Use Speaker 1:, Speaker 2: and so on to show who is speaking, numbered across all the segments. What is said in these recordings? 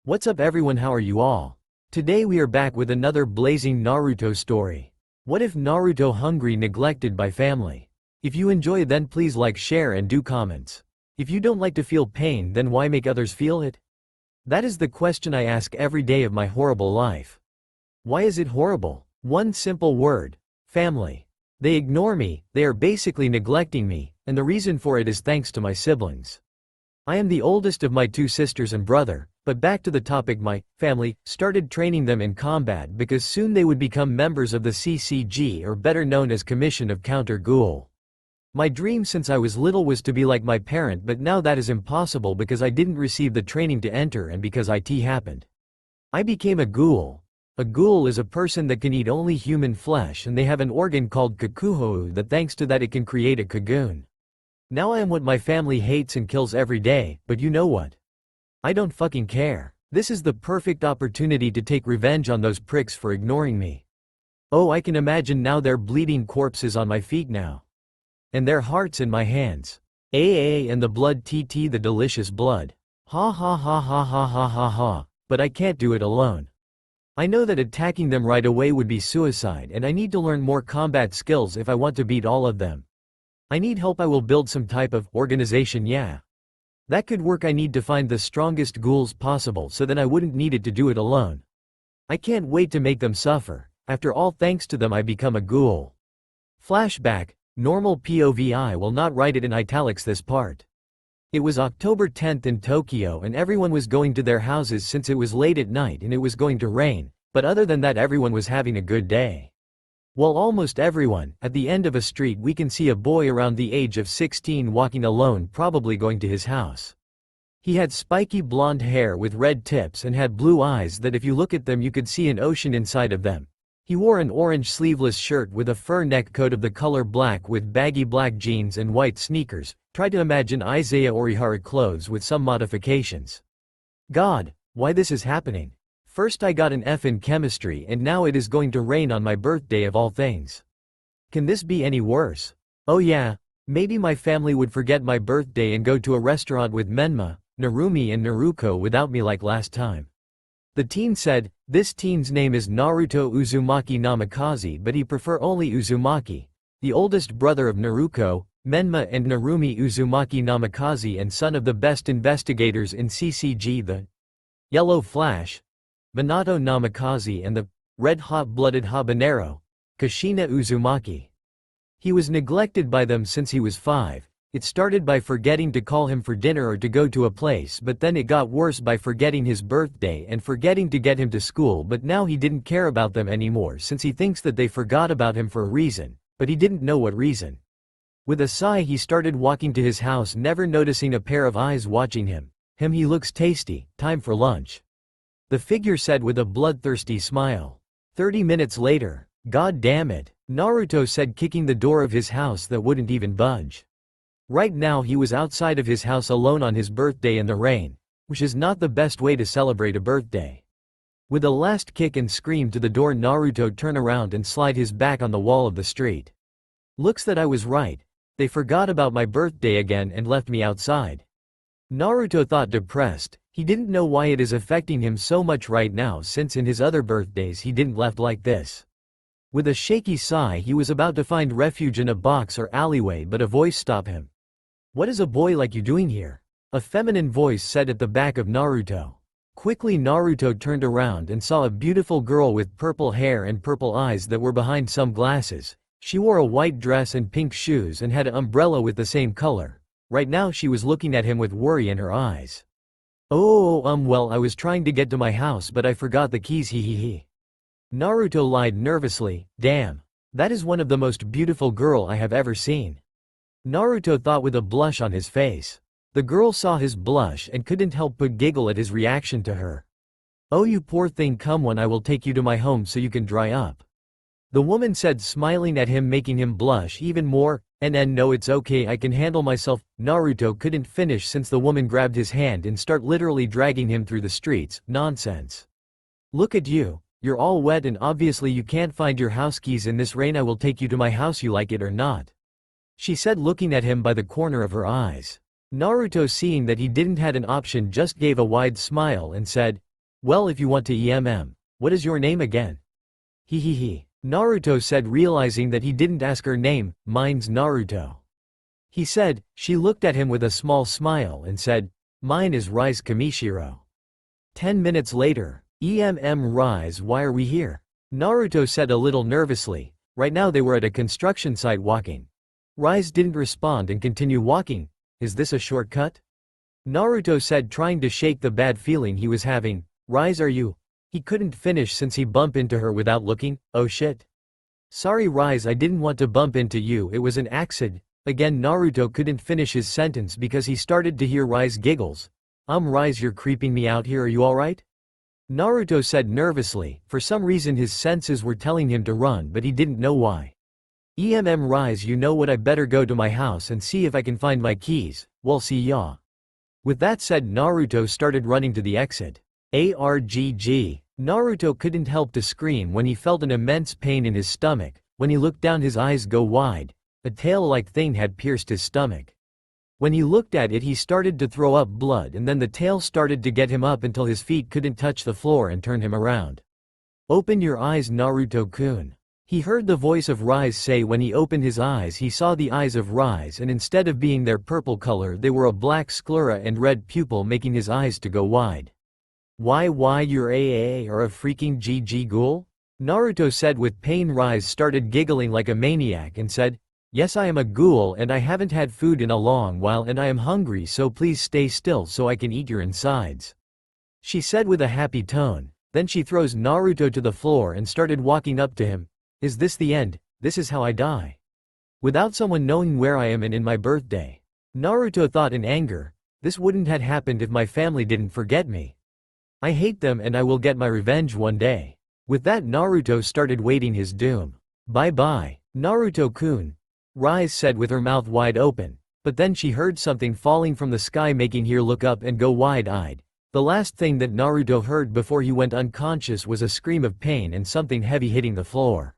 Speaker 1: What's up everyone, how are you all? Today we are back with another blazing Naruto story. What if Naruto hungry, neglected by family? If you enjoy then please like, share and do comments. If you don't like to feel pain then why make others feel it? That is the question I ask every day of my horrible life. Why is it horrible? One simple word: family. They ignore me, they are basically neglecting me, and the reason for it is thanks to my siblings. I am the oldest of my two sisters and brother, but back to the topic, my family started training them in combat because soon they would become members of the CCG, or better known as Commission of Counter Ghoul. My dream since I was little was to be like my parent, but now that is impossible because I didn't receive the training to enter and because IT happened. I became a ghoul. A ghoul is a person that can eat only human flesh, and they have an organ called kakuhou that thanks to that it can create a cocoon. Now I am what my family hates and kills every day, but you know what? I don't fucking care. This is the perfect opportunity to take revenge on those pricks for ignoring me. Oh, I can imagine now their bleeding corpses on my feet now. And their hearts in my hands. And the blood, the delicious blood. Ha ha ha ha ha ha ha ha. But I can't do it alone. I know that attacking them right away would be suicide, and I need to learn more combat skills if I want to beat all of them. I need help. I will build some type of organization, yeah. That could work. I need to find the strongest ghouls possible so then I wouldn't need it to do it alone. I can't wait to make them suffer. After all, thanks to them I become a ghoul. Flashback, normal POV. I will not write it in italics this part. It was October 10th in Tokyo and everyone was going to their houses since it was late at night and it was going to rain, but other than that everyone was having a good day. Well, almost everyone. At the end of a street we can see a boy around the age of 16 walking alone, probably going to his house. He had spiky blonde hair with red tips and had blue eyes that if you look at them you could see an ocean inside of them. He wore an orange sleeveless shirt with a fur neck coat of the color black with baggy black jeans and white sneakers. Try to imagine Isaiah Orihara clothes with some modifications. God, why this is happening? First I got an F in chemistry and now it is going to rain on my birthday of all things. Can this be any worse? Oh yeah, maybe my family would forget my birthday and go to a restaurant with Menma, Narumi and Naruko without me like last time. The teen said, this teen's name is Naruto Uzumaki Namikaze, but he prefer only Uzumaki, the oldest brother of Naruko, Menma and Narumi. Uzumaki Namikaze and son of the best investigators in CCG, the Yellow Flash, Minato Namikaze and the red hot-blooded habanero, Kushina Uzumaki. He was neglected by them since he was 5. It started by forgetting to call him for dinner or to go to a place, but then it got worse by forgetting his birthday and forgetting to get him to school, but now he didn't care about them anymore since he thinks that they forgot about him for a reason, but he didn't know what reason. With a sigh he started walking to his house, never noticing a pair of eyes watching him. He looks tasty, time for lunch. The figure said with a bloodthirsty smile. 30 minutes later, God damn it, Naruto said, kicking the door of his house that wouldn't even budge. Right now he was outside of his house alone on his birthday in the rain, which is not the best way to celebrate a birthday. With a last kick and scream to the door, Naruto turned around and slid his back on the wall of the street. Looks that I was right. They forgot about my birthday again and left me outside. Naruto thought, depressed. He didn't know why it is affecting him so much right now since in his other birthdays he didn't left like this. With a shaky sigh he was about to find refuge in a box or alleyway, but a voice stopped him. What is a boy like you doing here? A feminine voice said at the back of Naruto. Quickly Naruto turned around and saw a beautiful girl with purple hair and purple eyes that were behind some glasses. She wore a white dress and pink shoes and had an umbrella with the same color. Right now she was looking at him with worry in her eyes. Well, I was trying to get to my house but I forgot the keys, he. Naruto lied nervously. Damn. That is one of the most beautiful girl I have ever seen. Naruto thought with a blush on his face. The girl saw his blush and couldn't help but giggle at his reaction to her. Oh you poor thing, come on, I will take you to my home so you can dry up. The woman said, smiling at him, making him blush even more. No, it's okay, I can handle myself. Naruto couldn't finish since the woman grabbed his hand and start literally dragging him through the streets. Nonsense. Look at you. You're all wet and obviously you can't find your house keys in this rain. I will take you to my house, you like it or not, she said, looking at him by the corner of her eyes. Naruto, seeing that he didn't had an option, just gave a wide smile and said, Well, if you want to what is your name again? He. Naruto said, realizing that he didn't ask her name. Mine's Naruto. He said. She looked at him with a small smile and said, mine is Rise Kamishiro. 10 minutes later. Rise, why are we here? Naruto said a little nervously. Right now they were at a construction site walking. Rise didn't respond and continued walking. Is this a shortcut? Naruto said, trying to shake the bad feeling he was having. Rise, are you? He couldn't finish since he bumped into her without looking. Oh shit. Sorry Rise, I didn't want to bump into you, it was an accident. Again Naruto couldn't finish his sentence because he started to hear Rise giggles. Rise, you're creeping me out here, are you alright? Naruto said nervously. For some reason his senses were telling him to run, but he didn't know why. Rise, you know what, I better go to my house and see if I can find my keys. Well, see ya. With that said, Naruto started running to the exit. Argg. Naruto couldn't help to scream when he felt an immense pain in his stomach. When he looked down his eyes go wide. A tail-like thing had pierced his stomach. When he looked at it he started to throw up blood, and then the tail started to get him up until his feet couldn't touch the floor and turn him around. Open your eyes, Naruto-kun. He heard the voice of Rise say. When he opened his eyes he saw the eyes of Rise, and instead of being their purple color they were a black sclera and red pupil, making his eyes to go wide. Why you're a freaking GG ghoul? Naruto said with pain. Rise started giggling like a maniac and said, yes, I am a ghoul and I haven't had food in a long while and I am hungry, so please stay still so I can eat your insides. She said with a happy tone. Then she throws Naruto to the floor and started walking up to him. Is this the end? This is how I die? Without someone knowing where I am and in my birthday. Naruto thought in anger. This wouldn't have happened if my family didn't forget me. I hate them and I will get my revenge one day. With that Naruto started waiting his doom. Bye bye, Naruto-kun. Rise said with her mouth wide open, but then she heard something falling from the sky, making her look up and go wide-eyed. The last thing that Naruto heard before he went unconscious was a scream of pain and something heavy hitting the floor.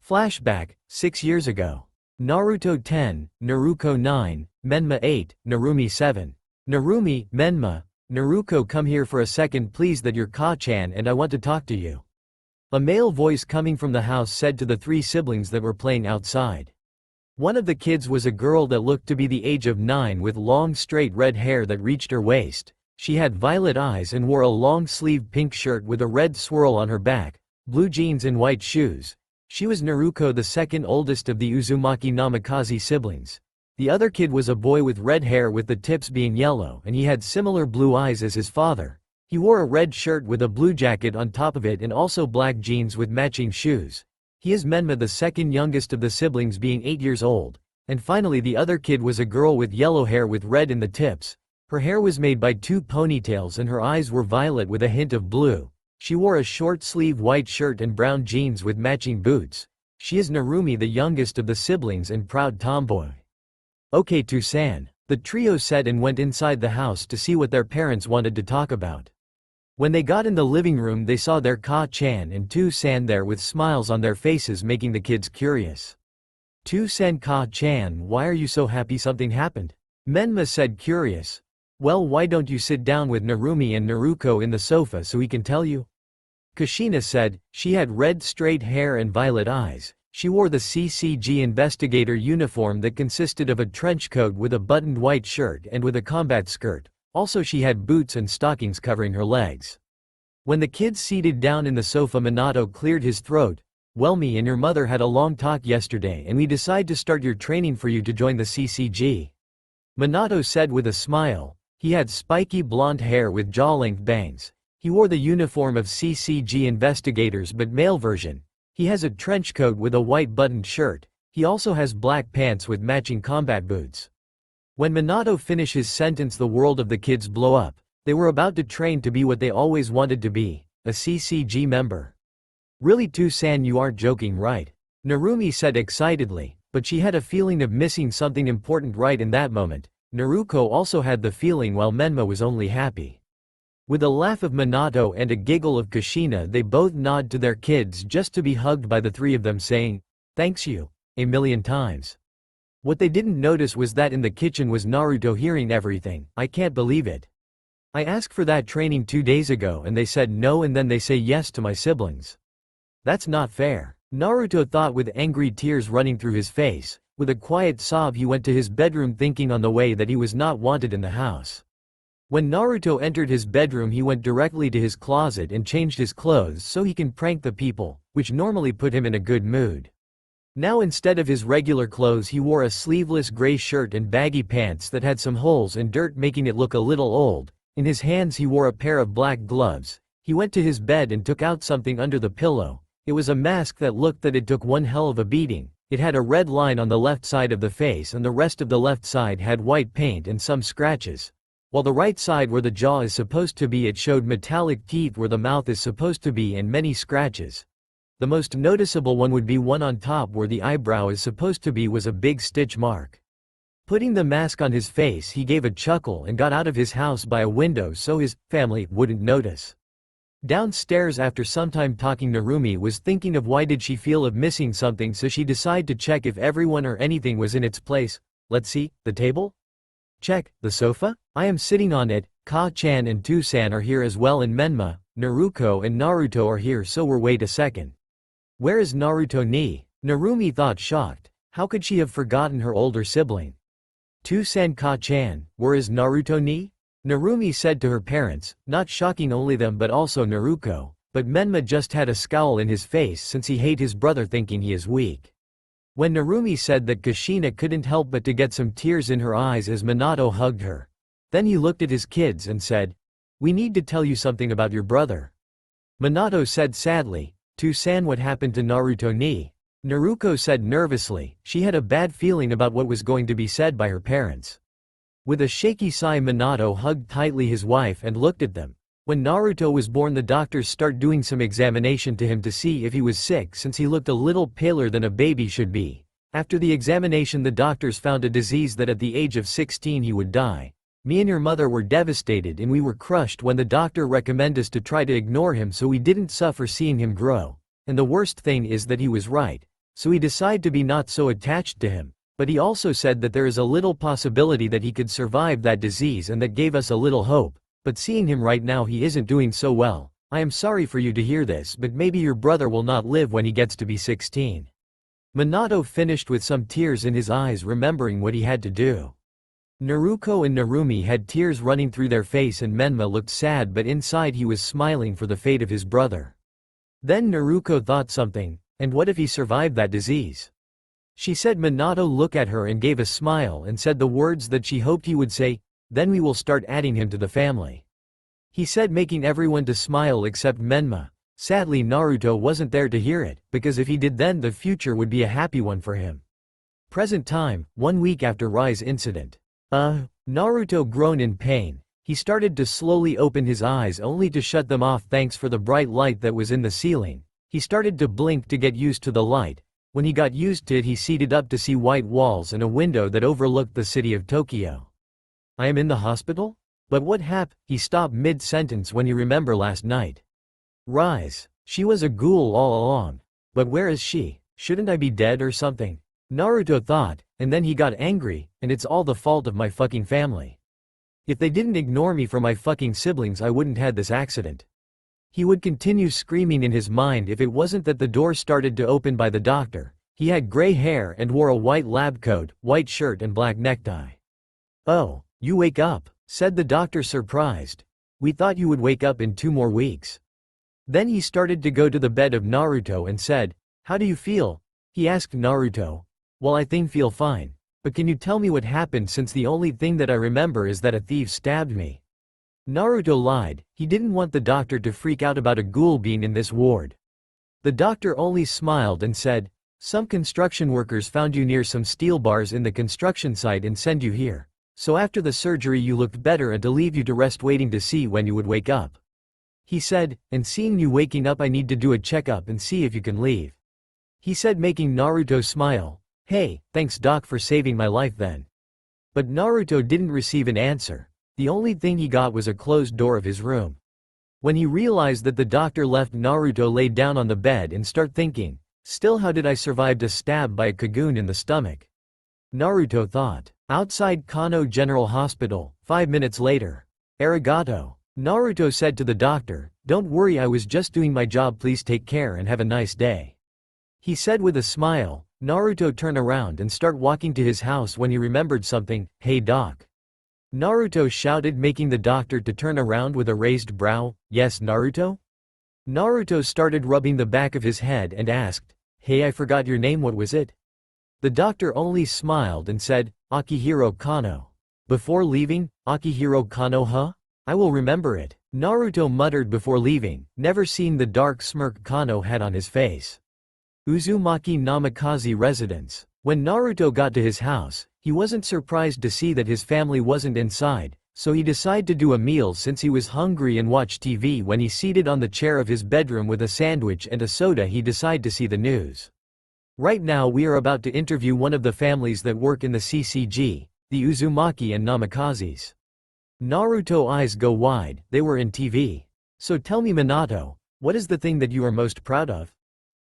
Speaker 1: Flashback, 6 years ago. Naruto 10, Naruto 9, Menma 8, Narumi 7. Narumi, Menma, Naruto, come here for a second please, that you're Ka-chan and I want to talk to you. A male voice coming from the house said to the 3 siblings that were playing outside. One of the kids was a girl that looked to be the age of 9 with long straight red hair that reached her waist. She had violet eyes and wore a long-sleeved pink shirt with a red swirl on her back, blue jeans and white shoes. She was Naruto, the second oldest of the Uzumaki Namikaze siblings. The other kid was a boy with red hair with the tips being yellow, and he had similar blue eyes as his father. He wore a red shirt with a blue jacket on top of it and also black jeans with matching shoes. He is Menma, the second youngest of the siblings, being 8 years old. And finally the other kid was a girl with yellow hair with red in the tips. Her hair was made by 2 ponytails and her eyes were violet with a hint of blue. She wore a short-sleeved white shirt and brown jeans with matching boots. She is Narumi, the youngest of the siblings and proud tomboy. Okay, Tu-san, the trio said and went inside the house to see what their parents wanted to talk about. When they got in the living room they saw their Ka-chan and Tu-san there with smiles on their faces, making the kids curious. Tu-san, Ka-chan, why are you so happy? Something happened? Menma said, curious. Well, why don't you sit down with Narumi and Naruto in the sofa so he can tell you? Kushina said. She had red straight hair and violet eyes. She wore the CCG investigator uniform that consisted of a trench coat with a buttoned white shirt and with a combat skirt. Also she had boots and stockings covering her legs. When the kids seated down in the sofa, Minato cleared his throat. Well, me and your mother had a long talk yesterday and we decided to start your training for you to join the CCG. Minato said with a smile. He had spiky blonde hair with jaw-length bangs. He wore the uniform of CCG investigators but male version. He has a trench coat with a white buttoned shirt. He also has black pants with matching combat boots. When Minato finished his sentence the world of the kids blew up. They were about to train to be what they always wanted to be, a CCG member. Really, Tu-san, you aren't joking, right? Narumi said excitedly, but she had a feeling of missing something important right in that moment. Naruto also had the feeling, while Menma was only happy. With a laugh of Minato and a giggle of Kushina, they both nod to their kids just to be hugged by the 3 of them, saying, "Thanks you, a million times." What they didn't notice was that in the kitchen was Naruto hearing everything. I can't believe it. I asked for that training 2 days ago and they said no and then they say yes to my siblings. That's not fair. Naruto thought with angry tears running through his face. With a quiet sob he went to his bedroom thinking on the way that he was not wanted in the house. When Naruto entered his bedroom he went directly to his closet and changed his clothes so he can prank the people, which normally put him in a good mood. Now instead of his regular clothes he wore a sleeveless gray shirt and baggy pants that had some holes and dirt making it look a little old. In his hands he wore a pair of black gloves. He went to his bed and took out something under the pillow. It was a mask that looked that it took one hell of a beating. It had a red line on the left side of the face and the rest of the left side had white paint and some scratches. While the right side where the jaw is supposed to be it showed metallic teeth where the mouth is supposed to be and many scratches. The most noticeable one would be one on top where the eyebrow is supposed to be was a big stitch mark. Putting the mask on his face he gave a chuckle and got out of his house by a window so his family wouldn't notice. Downstairs after some time talking Narumi was thinking of why did she feel of missing something so she decided to check if everyone or anything was in its place. Let's see, the table? Check, the sofa? I am sitting on it, Ka-chan and Tu-san are here as well and Menma, Naruko and Naruto are here so wait a second. Where is Naruto ni? Narumi thought shocked. How could she have forgotten her older sibling? Tu-san Ka-chan, where is Naruto ni? Narumi said to her parents, not shocking only them but also Naruko, but Menma just had a scowl in his face since he hated his brother thinking he is weak. When Narumi said that Kushina couldn't help but to get some tears in her eyes as Minato hugged her. Then he looked at his kids and said, "We need to tell you something about your brother." Minato said sadly, "Tu-san what happened to Naruto ni?" Naruko said nervously, she had a bad feeling about what was going to be said by her parents. With a shaky sigh Minato hugged tightly his wife and looked at them. When Naruto was born the doctors start doing some examination to him to see if he was sick since he looked a little paler than a baby should be. After the examination the doctors found a disease that at the age of 16 he would die. Me and your mother were devastated and we were crushed when the doctor recommended us to try to ignore him so we didn't suffer seeing him grow. And the worst thing is that he was right. So we decided to be not so attached to him. But he also said that there is a little possibility that he could survive that disease and that gave us a little hope. But seeing him right now he isn't doing so well. I am sorry for you to hear this but maybe your brother will not live when he gets to be 16. Minato finished with some tears in his eyes remembering what he had to do. Naruko and Narumi had tears running through their face and Menma looked sad but inside he was smiling for the fate of his brother. Then Naruko thought something, and what if he survived that disease? She said Minato looked at her and gave a smile and said the words that she hoped he would say, then we will start adding him to the family. He said making everyone to smile except Menma. Sadly Naruto wasn't there to hear it, because if he did then the future would be a happy one for him. Present time, 1 week after Rai's incident. Naruto groaned in pain. He started to slowly open his eyes only to shut them off thanks for the bright light that was in the ceiling. He started to blink to get used to the light. When he got used to it he seated up to see white walls and a window that overlooked the city of Tokyo. I am in the hospital? But what happened? He stopped mid-sentence when he remembered last night. Rise. She was a ghoul all along. But where is she? Shouldn't I be dead or something? Naruto thought, and then he got angry, and it's all the fault of my fucking family. If they didn't ignore me for my fucking siblings I wouldn't had this accident. He would continue screaming in his mind if it wasn't that the door started to open by the doctor. He had gray hair and wore a white lab coat, white shirt and black necktie. Oh, you wake up, said the doctor surprised. We thought you would wake up in 2 more weeks. Then he started to go to the bed of Naruto and said, how do you feel? He asked Naruto. Well I think feel fine. But can you tell me what happened since the only thing that I remember is that a thief stabbed me. Naruto lied, he didn't want the doctor to freak out about a ghoul being in this ward. The doctor only smiled and said, some construction workers found you near some steel bars in the construction site and sent you here. So after the surgery you looked better and to leave you to rest waiting to see when you would wake up. He said, and seeing you waking up I need to do a checkup and see if you can leave. He said making Naruto smile, hey, thanks doc for saving my life then. But Naruto didn't receive an answer. The only thing he got was a closed door of his room. When he realized that the doctor left Naruto laid down on the bed and start thinking, still how did I survive a stab by a Kagoon in the stomach? Naruto thought. Outside Kano General Hospital, 5 minutes later. Arigato. Naruto said to the doctor, "Don't worry, I was just doing my job, please take care and have a nice day," he said with a smile. Naruto turned around and started walking to his house when he remembered something. "Hey doc." Naruto shouted, making the doctor to turn around with a raised brow. "Yes, Naruto?" Naruto started rubbing the back of his head and asked, "Hey, I forgot your name, what was it?" The doctor only smiled and said, "Akihiro Kano." Before leaving, "Akihiro Kano, huh? I will remember it," Naruto muttered before leaving, never seeing the dark smirk Kano had on his face. Uzumaki Namikaze residence. When Naruto got to his house, he wasn't surprised to see that his family wasn't inside, so he decided to do a meal since he was hungry and watch TV. When he seated on the chair of his bedroom with a sandwich and a soda, he decided to see the news. Right now we are about to interview one of the families that work in the CCG, the Uzumaki and Namikazes. Naruto eyes go wide, they were in TV. "So tell me, Minato, what is the thing that you are most proud of?"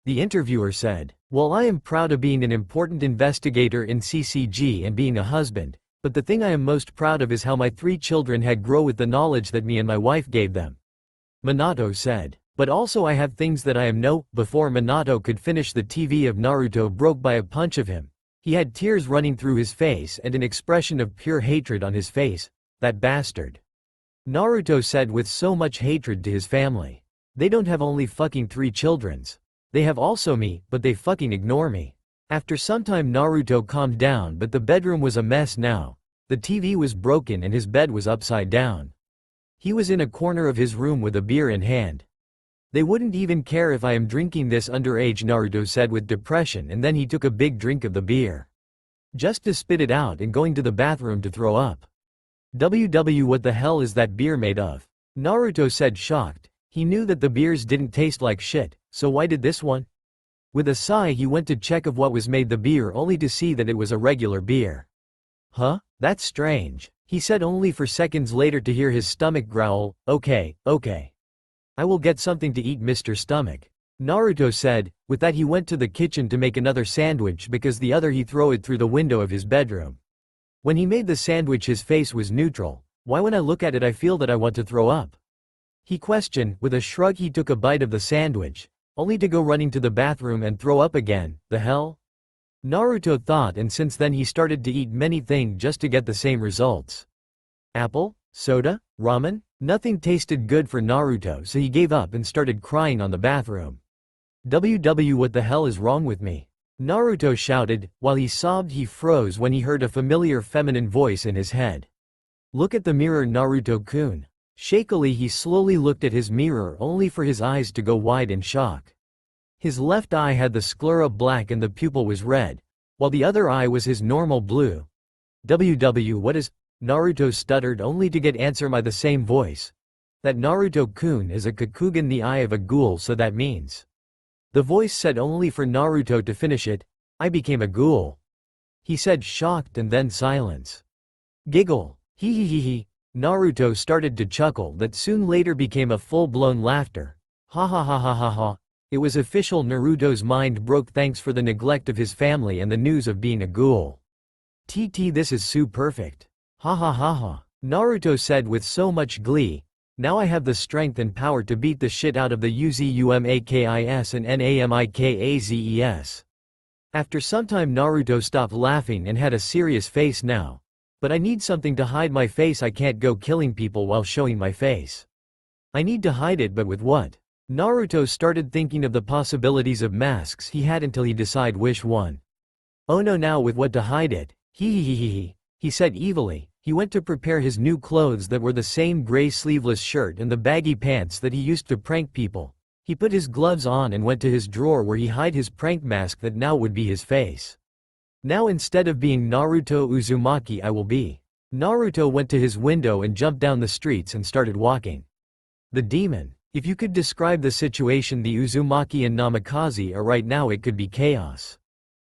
Speaker 1: The interviewer said, "Well, I am proud of being an important investigator in CCG and being a husband, but the thing I am most proud of is how my 3 children had grown with the knowledge that me and my wife gave them." Minato said, "But also I have things that I am no." Before Minato could finish, the TV of Naruto broke by a punch of him. He had tears running through his face and an expression of pure hatred on his face. "That bastard," Naruto said with so much hatred to his family. "They don't have only fucking 3 childrens. They have also me, but they fucking ignore me." After some time Naruto calmed down, but the bedroom was a mess now. The TV was broken and his bed was upside down. He was in a corner of his room with a beer in hand. "They wouldn't even care if I am drinking this underage," Naruto said with depression, and then he took a big drink of the beer. Just to spit it out and going to the bathroom to throw up. What the hell is that beer made of?" Naruto said, shocked. He knew that the beers didn't taste like shit, so why did this one? With a sigh he went to check of what was made the beer, only to see that it was a regular beer. "Huh? That's strange," he said, only for seconds later to hear his stomach growl. Okay. I will get something to eat, Mr. Stomach," Naruto said. With that he went to the kitchen to make another sandwich because the other he threw it through the window of his bedroom. When he made the sandwich his face was neutral. "Why when I look at it I feel that I want to throw up?" he questioned. With a shrug he took a bite of the sandwich, only to go running to the bathroom and throw up again. "The hell?" Naruto thought, and since then he started to eat many things just to get the same results. Apple? Soda? Ramen? Nothing tasted good for Naruto, so he gave up and started crying on the bathroom. What the hell is wrong with me?" Naruto shouted. While he sobbed he froze when he heard a familiar feminine voice in his head. "Look at the mirror, Naruto-kun." Shakily he slowly looked at his mirror, only for his eyes to go wide in shock. His left eye had the sclera black and the pupil was red, while the other eye was his normal blue. What is? Naruto stuttered, only to get answer by the same voice. "That Naruto-kun is a Kakugan, the eye of a ghoul, so that means." The voice said, only for Naruto to finish it. "I became a ghoul," he said, shocked, and then silence. Giggle. He. Naruto started to chuckle that soon later became a full-blown laughter. Ha ha ha ha ha ha. It was official, Naruto's mind broke thanks for the neglect of his family and the news of being a ghoul. This is so perfect. Ha ha ha ha. Naruto said with so much glee. "Now I have the strength and power to beat the shit out of the Uzumakis and Namikazes." After some time Naruto stopped laughing and had a serious face now. "But I need something to hide my face. I can't go killing people while showing my face. I need to hide it, but with what?" Naruto started thinking of the possibilities of masks he had until he decided which one. "Oh no, now with what to hide it? He said evilly. He went to prepare his new clothes that were the same gray sleeveless shirt and the baggy pants that he used to prank people. He put his gloves on and went to his drawer where he hid his prank mask that now would be his face. Now instead of being Naruto Uzumaki I will be." Naruto went to his window and jumped down the streets and started walking. The demon. If you could describe the situation the Uzumaki and Namikaze are right now, it could be chaos.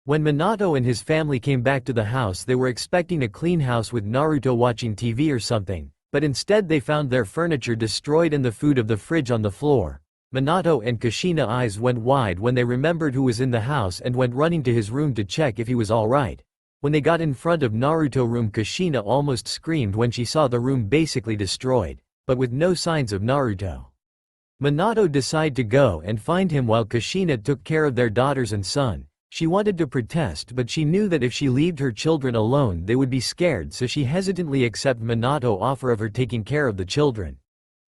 Speaker 1: When Minato and his family came back to the house they were expecting a clean house with Naruto watching TV or something, but instead they found their furniture destroyed and the food of the fridge on the floor. Minato and Kushina eyes went wide when they remembered who was in the house and went running to his room to check if he was alright. When they got in front of Naruto room, Kushina almost screamed when she saw the room basically destroyed, but with no signs of Naruto. Minato decided to go and find him while Kushina took care of their daughters and son. She wanted to protest, but she knew that if she left her children alone they would be scared, so she hesitantly accepted Minato's offer of her taking care of the children.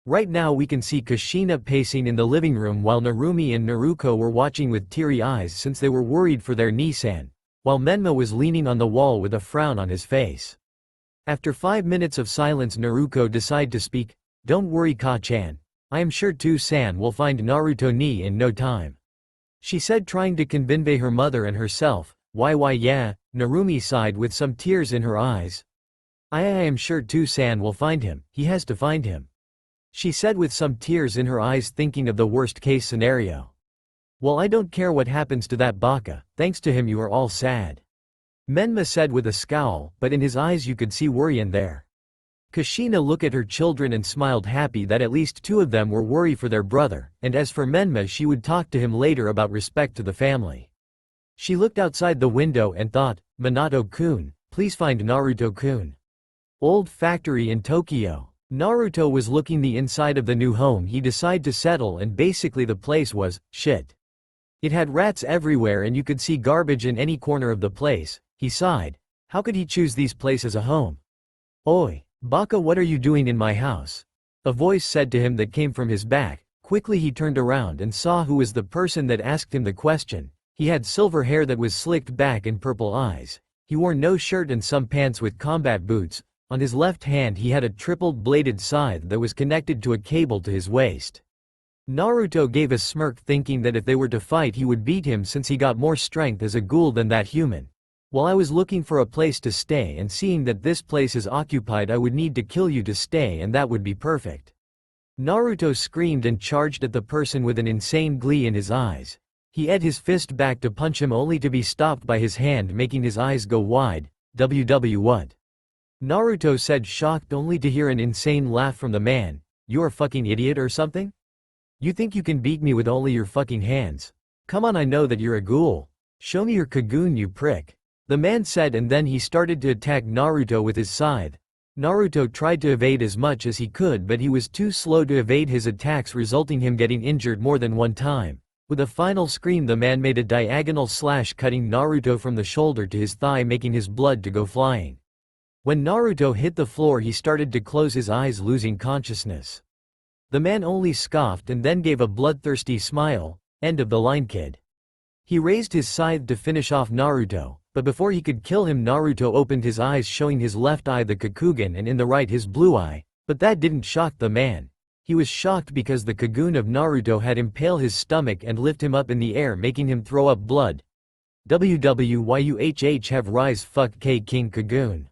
Speaker 1: Right now we can see Kushina pacing in the living room while Narumi and Naruko were watching with teary eyes since they were worried for their Nisan, while Menma was leaning on the wall with a frown on his face. After 5 minutes of silence, Naruko decided to speak. "Don't worry, Ka-chan. I am sure Tu-san will find Naruto ni in no time," she said, trying to convince her mother and herself. Why yeah, Narumi sighed with some tears in her eyes. I am sure Tu-san will find him, he has to find him," she said with some tears in her eyes, thinking of the worst case scenario. "Well, I don't care what happens to that baka, thanks to him you are all sad," Menma said with a scowl, but in his eyes you could see worry in there. Kushina looked at her children and smiled, happy that at least 2 of them were worried for their brother, and as for Menma, she would talk to him later about respect to the family. She looked outside the window and thought, Minato-kun, please find Naruto-kun. Old factory in Tokyo. Naruto was looking the inside of the new home he decided to settle, and basically the place was shit. It had rats everywhere and you could see garbage in any corner of the place. He sighed. How could he choose these places as a home? "Oi, Baka, what are you doing in my house?" a voice said to him that came from his back. Quickly he turned around and saw who was the person that asked him the question. He had silver hair that was slicked back and purple eyes. He wore no shirt and some pants with combat boots. On his left hand he had a triple-bladed scythe that was connected to a cable to his waist. Naruto gave a smirk, thinking that if they were to fight he would beat him since he got more strength as a ghoul than that human. "While I was looking for a place to stay and seeing that this place is occupied, I would need to kill you to stay, and that would be perfect." Naruto screamed and charged at the person with an insane glee in his eyes. He ate his fist back to punch him, only to be stopped by his hand, making his eyes go wide. What? Naruto said, shocked only to hear an insane laugh from the man. "You're a fucking idiot or something? You think you can beat me with only your fucking hands? Come on, I know that you're a ghoul. Show me your Kagoon, you prick," the man said, and then he started to attack Naruto with his scythe. Naruto tried to evade as much as he could, but he was too slow to evade his attacks, resulting him getting injured more than one time. With a final scream, the man made a diagonal slash, cutting Naruto from the shoulder to his thigh, making his blood to go flying. When Naruto hit the floor he started to close his eyes, losing consciousness. The man only scoffed and then gave a bloodthirsty smile. End of the line, kid. He raised his scythe to finish off Naruto, but before he could kill him Naruto opened his eyes, showing his left eye the Kakugan and in the right his blue eye, but that didn't shock the man. He was shocked because the Kagoon of Naruto had impaled his stomach and lifted him up in the air, making him throw up blood. "WWYUHH have rise fuck K King Kagoon,"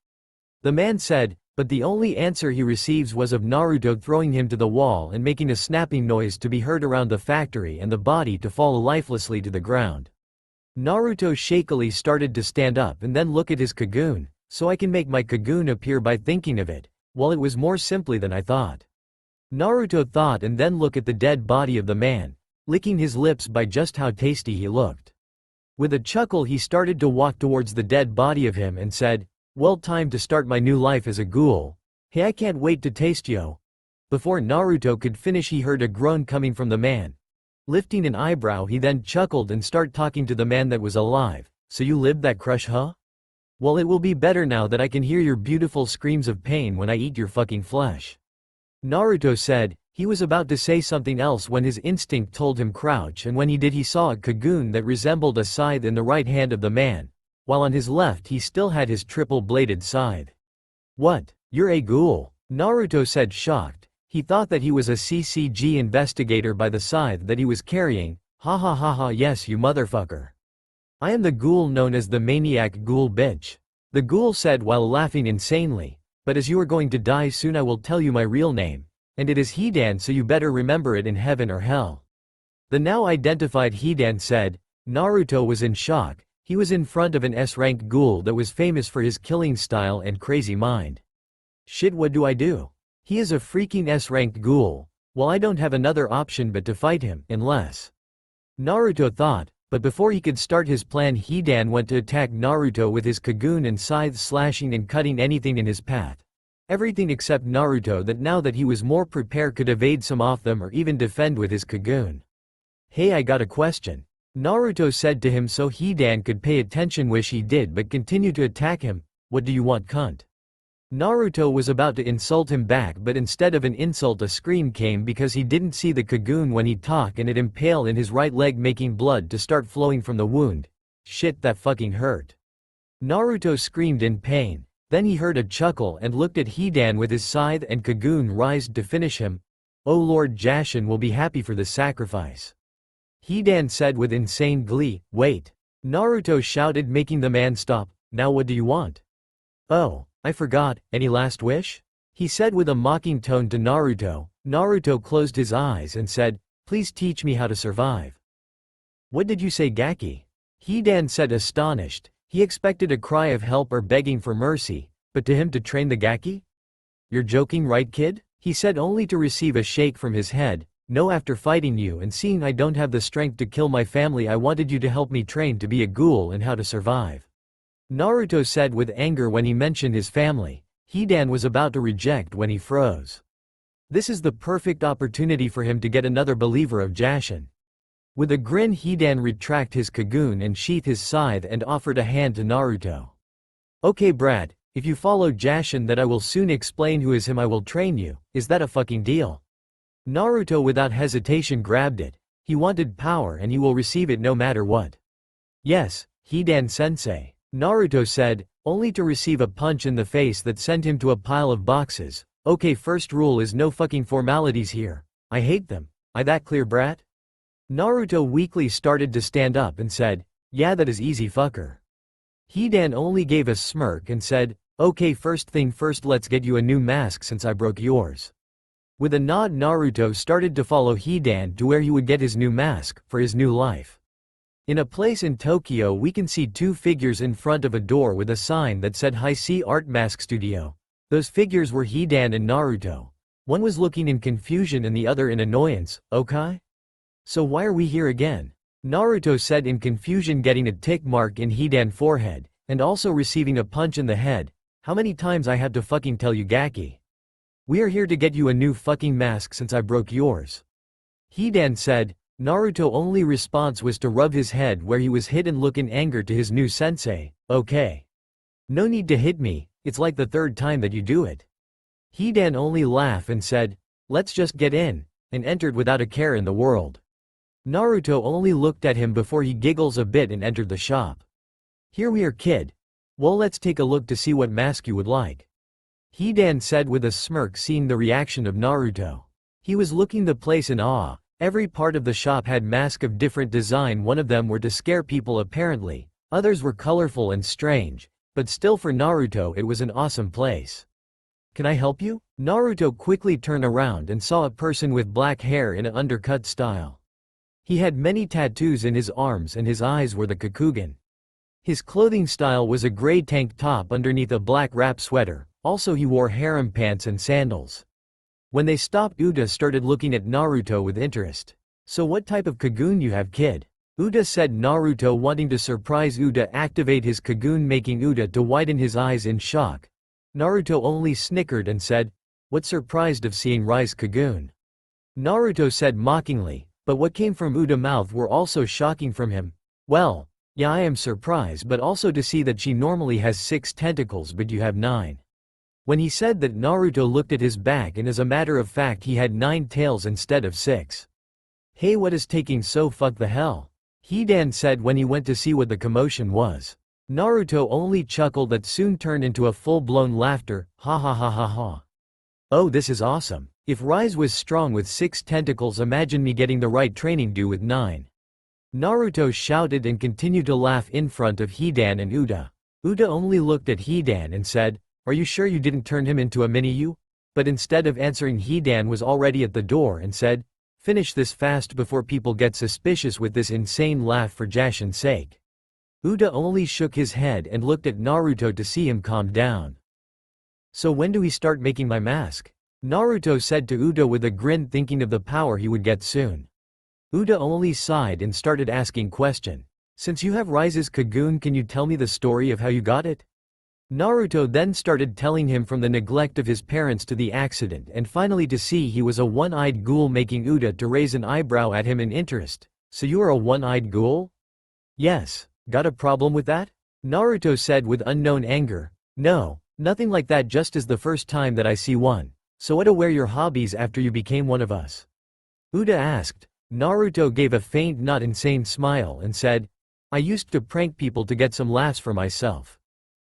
Speaker 1: the man said, but the only answer he receives was of Naruto throwing him to the wall and making a snapping noise to be heard around the factory and the body to fall lifelessly to the ground. Naruto shakily started to stand up and then look at his Kagoon. "So I can make my Kagoon appear by thinking of it. Well, it was more simply than I thought," Naruto thought, and then look at the dead body of the man, licking his lips by just how tasty he looked. With a chuckle he started to walk towards the dead body of him and said, "Well, time to start my new life as a ghoul. Hey, I can't wait to taste yo." Before Naruto could finish he heard a groan coming from the man. Lifting an eyebrow he then chuckled and started talking to the man that was alive. "So you lived that crush, huh? Well, it will be better now that I can hear your beautiful screams of pain when I eat your fucking flesh," Naruto said. He was about to say something else when his instinct told him crouch, and when he did he saw a Kagoon that resembled a scythe in the right hand of the man, while on his left he still had his triple-bladed scythe. "What? You're a ghoul?" Naruto said, shocked. He thought that he was a CCG investigator by the scythe that he was carrying. "Ha ha ha ha, yes you motherfucker. I am the ghoul known as the maniac ghoul bitch," the ghoul said while laughing insanely. "But as you are going to die soon I will tell you my real name. And it is Hidan, so you better remember it in heaven or hell," the now identified Hidan said. Naruto was in shock. He was in front of an S-rank ghoul that was famous for his killing style and crazy mind. "Shit, what do I do? He is a freaking S-ranked ghoul. Well, I don't have another option but to fight him, unless..." Naruto thought. But before he could start his plan, Hidan went to attack Naruto with his Kagun and scythe, slashing and cutting anything in his path. Everything except Naruto, that now that he was more prepared could evade some of them or even defend with his Kagun. "Hey, I got a question," Naruto said to him so Hidan could pay attention, which he did but continued to attack him. "What do you want, cunt?" Naruto was about to insult him back, but instead of an insult a scream came because he didn't see the Kagun when he talked, and it impaled in his right leg, making blood to start flowing from the wound. "Shit, that fucking hurt." Naruto screamed in pain. Then he heard a chuckle and looked at Hidan with his scythe and Kagun raised to finish him. "Oh Lord, Jashin will be happy for this sacrifice," Hidan said with insane glee. "Wait," Naruto shouted, making the man stop. "Now what do you want?" "Oh, I forgot, any last wish?" he said with a mocking tone to Naruto. Naruto closed his eyes and said, "Please teach me how to survive." "What did you say, Gaki?" Hidan said, astonished. He expected a cry of help or begging for mercy, but to him to train the Gaki? "You're joking, right, kid?" he said, only to receive a shake from his head. "No, after fighting you and seeing I don't have the strength to kill my family, I wanted you to help me train to be a ghoul and how to survive," Naruto said with anger when he mentioned his family. Hidan was about to reject when he froze. This is the perfect opportunity for him to get another believer of Jashin. With a grin, Hidan retracted his Kagun and sheathed his scythe and offered a hand to Naruto. "Okay, brat, if you follow Jashin, that I will soon explain who is him, I will train you. Is that a fucking deal?" Naruto without hesitation grabbed it. He wanted power and he will receive it no matter what. "Yes, Hidan-sensei," Naruto said, only to receive a punch in the face that sent him to a pile of boxes. "Okay, first rule is no fucking formalities here. I hate them. I that clear, brat?" Naruto weakly started to stand up and said, "Yeah, that is easy, fucker." Hidan only gave a smirk and said, "Okay, first thing first, let's get you a new mask since I broke yours." With a nod, Naruto started to follow Hidan to where he would get his new mask, for his new life. In a place in Tokyo, we can see two figures in front of a door with a sign that said High C Art Mask Studio. Those figures were Hidan and Naruto. One was looking in confusion and the other in annoyance. "Okay? So why are we here again?" Naruto said in confusion, getting a tick mark in Hidan's forehead, and also receiving a punch in the head. "How many times I have to fucking tell you, Gaki? We are here to get you a new fucking mask since I broke yours," Hidan said. Naruto's only response was to rub his head where he was hit and look in anger to his new sensei. "Okay. No need to hit me, it's like the third time that you do it." Hidan only laughed and said, "Let's just get in," and entered without a care in the world. Naruto only looked at him before he giggles a bit and entered the shop. "Here we are, kid. Well, let's take a look to see what mask you would like," Hidan said with a smirk, seeing the reaction of Naruto. He was looking the place in awe. Every part of the shop had masks of different design. One of them were to scare people apparently, others were colorful and strange, but still for Naruto it was an awesome place. "Can I help you?" Naruto quickly turned around and saw a person with black hair in an undercut style. He had many tattoos in his arms and his eyes were the Kakugan. His clothing style was a gray tank top underneath a black wrap sweater, also he wore harem pants and sandals. When they stopped, Uda started looking at Naruto with interest. "So what type of Kagun you have, kid?" Uda said. Naruto, wanting to surprise Uda, activate his Kagun, making Uda to widen his eyes in shock. Naruto only snickered and said, "What, surprised of seeing Rise Kagun?" Naruto said mockingly, but what came from Uda's mouth were also shocking from him. "Well, yeah, I am surprised, but also to see that she normally has 6 tentacles but you have 9. When he said that, Naruto looked at his back and as a matter of fact he had 9 tails instead of 6. "Hey, what is taking so fuck the hell?" Hidan said when he went to see what the commotion was. Naruto only chuckled that soon turned into a full-blown laughter. "Ha ha ha ha ha. Oh, this is awesome. If Rise was strong with 6 tentacles, imagine me getting the right training due with 9. Naruto shouted and continued to laugh in front of Hidan and Uda. Uda only looked at Hidan and said, "Are you sure you didn't turn him into a mini-you?" But instead of answering, Hidan was already at the door and said, "Finish this fast before people get suspicious with this insane laugh for Jashin's sake." Uda only shook his head and looked at Naruto to see him calm down. "So when do we start making my mask?" Naruto said to Uda with a grin, thinking of the power he would get soon. Uda only sighed and started asking question. Since you have Rise's Kagoon, can you tell me the story of how you got it? Naruto then started telling him from the neglect of his parents to the accident and finally to see he was a one-eyed ghoul, making Uda to raise an eyebrow at him in interest. So you are a one-eyed ghoul? Yes. Got a problem with that? Naruto said with unknown anger. No, nothing like that, just as the first time that I see one. So what were your hobbies after you became one of us? Uda asked. Naruto gave a faint not insane smile and said, I used to prank people to get some laughs for myself.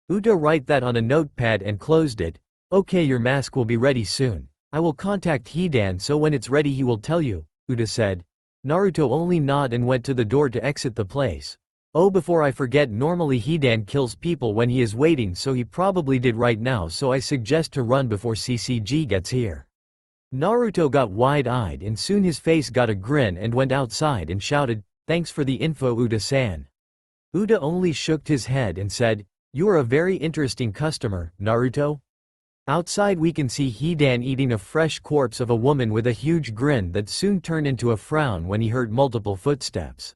Speaker 1: Uda wrote that on a notepad and closed it. Okay, your mask will be ready soon. I will contact Hidan, so when it's ready he will tell you, Uda said. Naruto only nodded and went to the door to exit the place. Oh, before I forget, normally Hidan kills people when he is waiting, so he probably did right now, so I suggest to run before CCG gets here. Naruto got wide-eyed and soon his face got a grin and went outside and shouted, thanks for the info, Uda-san. Uda only shook his head and said, you are a very interesting customer, Naruto. Outside we can see Hidan eating a fresh corpse of a woman with a huge grin that soon turned into a frown when he heard multiple footsteps.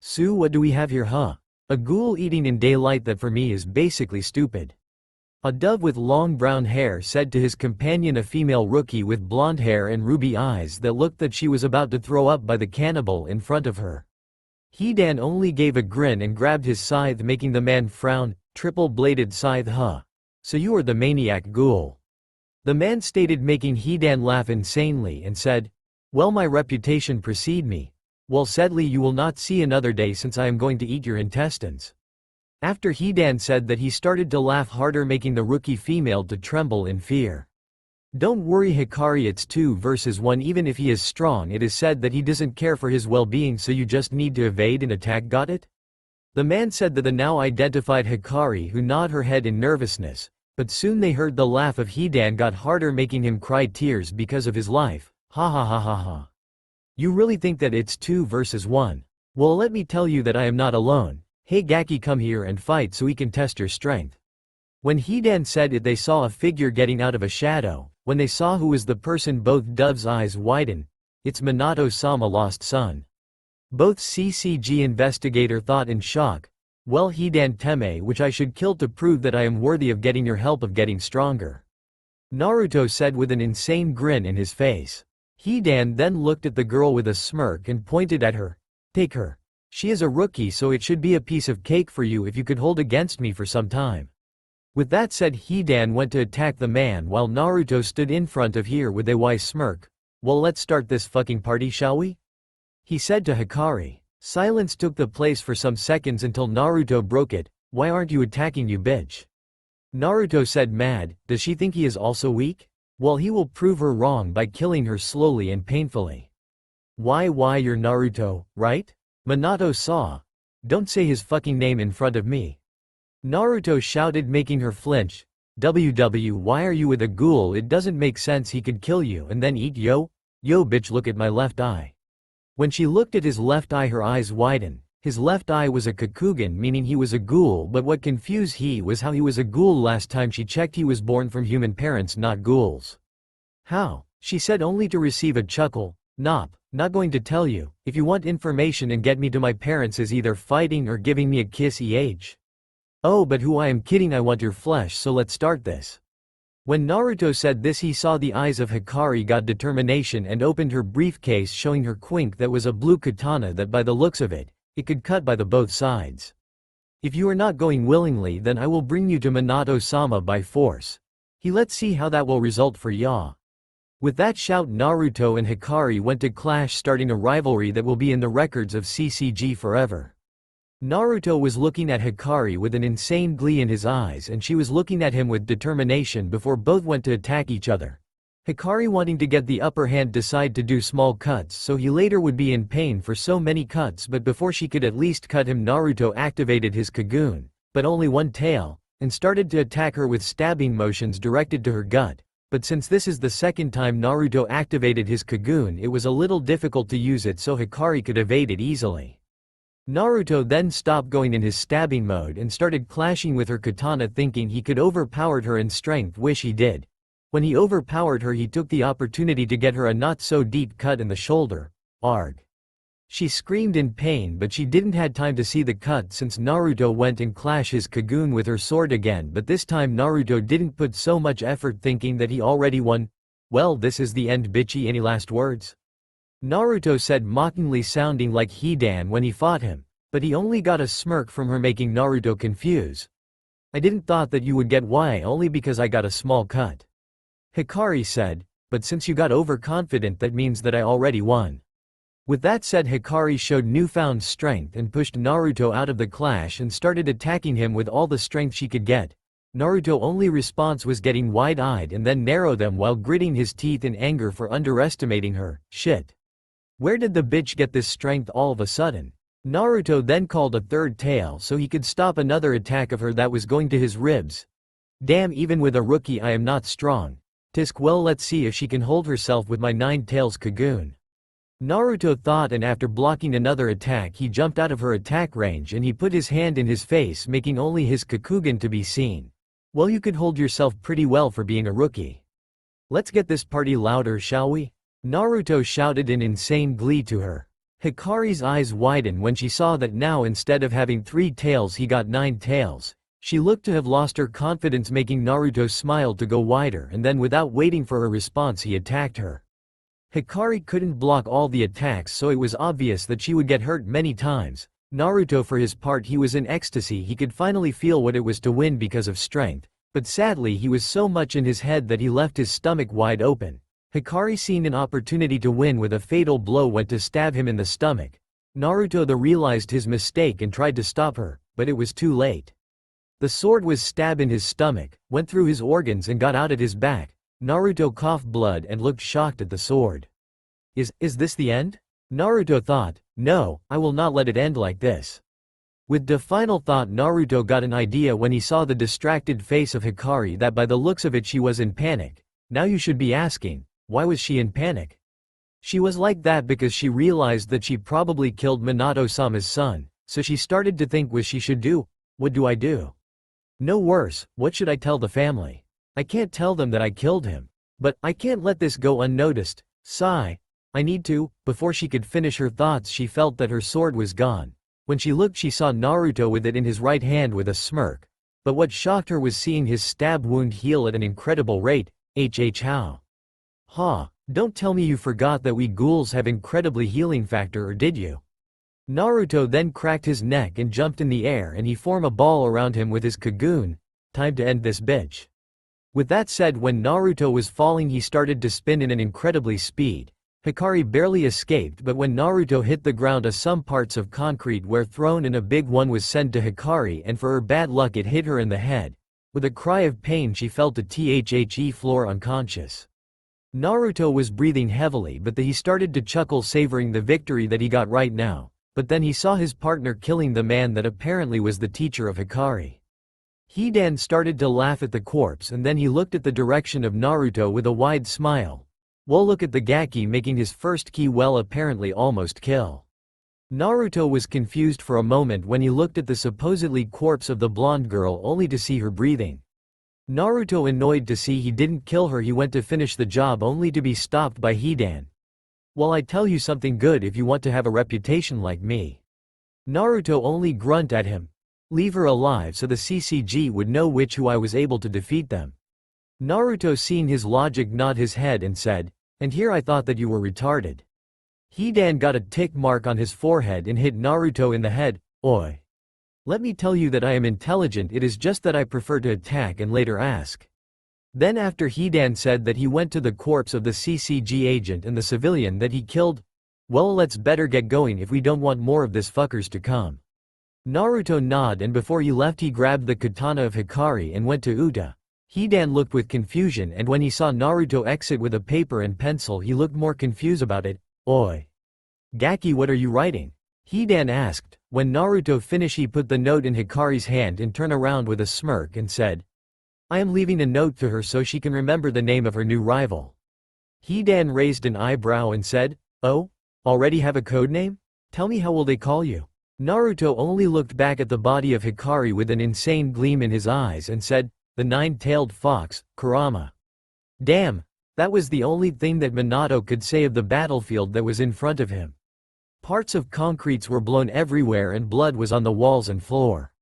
Speaker 1: Sue, what do we have here, huh? A ghoul eating in daylight? That for me is basically stupid. A dove with long brown hair said to his companion, a female rookie with blonde hair and ruby eyes that looked that she was about to throw up by the cannibal in front of her. Hidan only gave a grin and grabbed his scythe, making the man frown. Triple-bladed scythe, huh? So you are the maniac ghoul. The man stated, making Hidan laugh insanely and said, well, my reputation precede me. Well, sadly you will not see another day since I am going to eat your intestines. After Hidan said that, he started to laugh harder, making the rookie female to tremble in fear. Don't worry Hikari, it's 2 versus 1. Even if he is strong, it is said that he doesn't care for his well-being, so you just need to evade and attack, got it? The man said that the now identified Hikari, who nodded her head in nervousness, but soon they heard the laugh of Hidan got harder, making him cry tears because of his life. Ha ha ha ha ha. You really think that it's 2 versus 1? Well, let me tell you that I am not alone. Hey Gaki, come here and fight so we can test your strength. When Hidan said it, they saw a figure getting out of a shadow. When they saw who was the person, both Dove's eyes widened. It's Minato-sama, lost son. Both CCG investigator thought in shock. Well, Hidan Teme, which I should kill to prove that I am worthy of getting your help of getting stronger. Naruto said with an insane grin in his face. Hidan then looked at the girl with a smirk and pointed at her. Take her. She is a rookie, so it should be a piece of cake for you if you could hold against me for some time. With that said, Hidan went to attack the man while Naruto stood in front of her with a wise smirk. Well, let's start this fucking party, shall we? He said to Hikari. Silence took the place for some seconds until Naruto broke it. Why aren't you attacking, you bitch? Naruto said, mad. Does she think he is also weak? Well, he will prove her wrong by killing her slowly and painfully. Why you're Naruto, right? Minato saw. Don't say his fucking name in front of me. Naruto shouted, making her flinch. Why are you with a ghoul? It doesn't make sense. He could kill you and then eat yo bitch, look at my left eye. When she looked at his left eye, her eyes widened. His left eye was a Kakugan, meaning he was a ghoul, but what confused he was how he was a ghoul. Last time she checked, he was born from human parents, not ghouls. How? She said, only to receive a chuckle. Nope, not going to tell you. If you want information and get me to my parents is either fighting or giving me a kiss, eh? Oh, but who, I am kidding, I want your flesh, so let's start this. When Naruto said this, he saw the eyes of Hikari got determination and opened her briefcase, showing her quink that was a blue katana that by the looks of it could cut by the both sides. If you are not going willingly, then I will bring you to Minato-sama by force. Let's see how that will result for ya. With that shout, Naruto and Hikari went to clash, starting a rivalry that will be in the records of CCG forever. Naruto was looking at Hikari with an insane glee in his eyes, and she was looking at him with determination before both went to attack each other. Hikari, wanting to get the upper hand, decided to do small cuts so he later would be in pain for so many cuts, but before she could at least cut him, Naruto activated his Kagoon, but only one tail, and started to attack her with stabbing motions directed to her gut. But since this is the second time Naruto activated his Kagoon, it was a little difficult to use it so Hikari could evade it easily. Naruto then stopped going in his stabbing mode and started clashing with her katana, thinking he could overpower her in strength, which he did. When he overpowered her, he took the opportunity to get her a not so deep cut in the shoulder. Arg. She screamed in pain, but she didn't had time to see the cut since Naruto went and clashed his Kagun with her sword again, but this time Naruto didn't put so much effort thinking that he already won. Well, this is the end, bitchy. Any last words? Naruto said mockingly, sounding like Hidan when he fought him, but he only got a smirk from her, making Naruto confused. I didn't thought that you would get why only because I got a small cut. Hikari said, but since you got overconfident that means that I already won. With that said, Hikari showed newfound strength and pushed Naruto out of the clash and started attacking him with all the strength she could get. Naruto's only response was getting wide-eyed and then narrow them while gritting his teeth in anger for underestimating her. Shit. Where did the bitch get this strength all of a sudden? Naruto then called a third tail so he could stop another attack of her that was going to his ribs. Damn, even with a rookie I am not strong. Tisk, well, let's see if she can hold herself with my 9 tails Kagun. Naruto thought, and after blocking another attack he jumped out of her attack range and he put his hand in his face, making only his Kakugan to be seen. Well, you could hold yourself pretty well for being a rookie. Let's get this party louder, shall we? Naruto shouted in insane glee to her. Hikari's eyes widened when she saw that now instead of having 3 tails he got 9 tails. She looked to have lost her confidence, making Naruto's smile to go wider, and then without waiting for her response he attacked her. Hikari couldn't block all the attacks, so it was obvious that she would get hurt many times. Naruto, for his part, he was in ecstasy. He could finally feel what it was to win because of strength, but sadly he was so much in his head that he left his stomach wide open. Hikari, seeing an opportunity to win with a fatal blow, went to stab him in the stomach. Naruto realized his mistake and tried to stop her, but it was too late. The sword was stabbed in his stomach, went through his organs and got out at his back. Naruto coughed blood and looked shocked at the sword. Is this the end? Naruto thought, no, I will not let it end like this. With the final thought, Naruto got an idea when he saw the distracted face of Hikari that by the looks of it she was in panic. Now you should be asking, why was she in panic? She was like that because she realized that she probably killed Minato-sama's son, so she started to think what she should do. What do I do? No, worse, what should I tell the family? I can't tell them that I killed him. But I can't let this go unnoticed. Sigh. I need to. Before she could finish her thoughts she felt that her sword was gone. When she looked she saw Naruto with it in his right hand with a smirk. But what shocked her was seeing his stab wound heal at an incredible rate. How? Ha, don't tell me you forgot that we ghouls have incredibly healing factor, or did you? Naruto then cracked his neck and jumped in the air and he formed a ball around him with his Kagun. Time to end this bitch. With that said, when Naruto was falling he started to spin in an incredibly speed. Hikari barely escaped, but when Naruto hit the ground some parts of concrete were thrown and a big one was sent to Hikari, and for her bad luck it hit her in the head. With a cry of pain she fell to the floor unconscious. Naruto was breathing heavily, but he started to chuckle, savoring the victory that he got right now. But then he saw his partner killing the man that apparently was the teacher of Hikari. Hidan started to laugh at the corpse and then he looked at the direction of Naruto with a wide smile. Well, look at the Gaki making his first ki, well, apparently almost kill. Naruto was confused for a moment when he looked at the supposedly corpse of the blonde girl only to see her breathing. Naruto, annoyed to see he didn't kill her, he went to finish the job only to be stopped by Hidan. Well, I tell you something good if you want to have a reputation like me. Naruto only grunted at him. Leave her alive so the CCG would know who I was able to defeat them. Naruto, seeing his logic, nodded his head and said, and here I thought that you were retarded. Hidan got a tick mark on his forehead and hit Naruto in the head. Oi. Let me tell you that I am intelligent, it is just that I prefer to attack and later ask. Then after Hidan said that he went to the corpse of the CCG agent and the civilian that he killed, well, let's better get going if we don't want more of this fuckers to come. Naruto nodded and before he left he grabbed the katana of Hikari and went to Uta. Hidan looked with confusion and when he saw Naruto exit with a paper and pencil he looked more confused about it. Oi. Gaki, what are you writing? Hidan asked. When Naruto finished he put the note in Hikari's hand and turned around with a smirk and said, I am leaving a note to her so she can remember the name of her new rival. Hidan raised an eyebrow and said, oh? Already have a code name? Tell me, how will they call you? Naruto only looked back at the body of Hikari with an insane gleam in his eyes and said, the nine-tailed fox, Kurama. Damn, that was the only thing that Minato could say of the battlefield that was in front of him. Parts of concretes were blown everywhere and blood was on the walls and floor.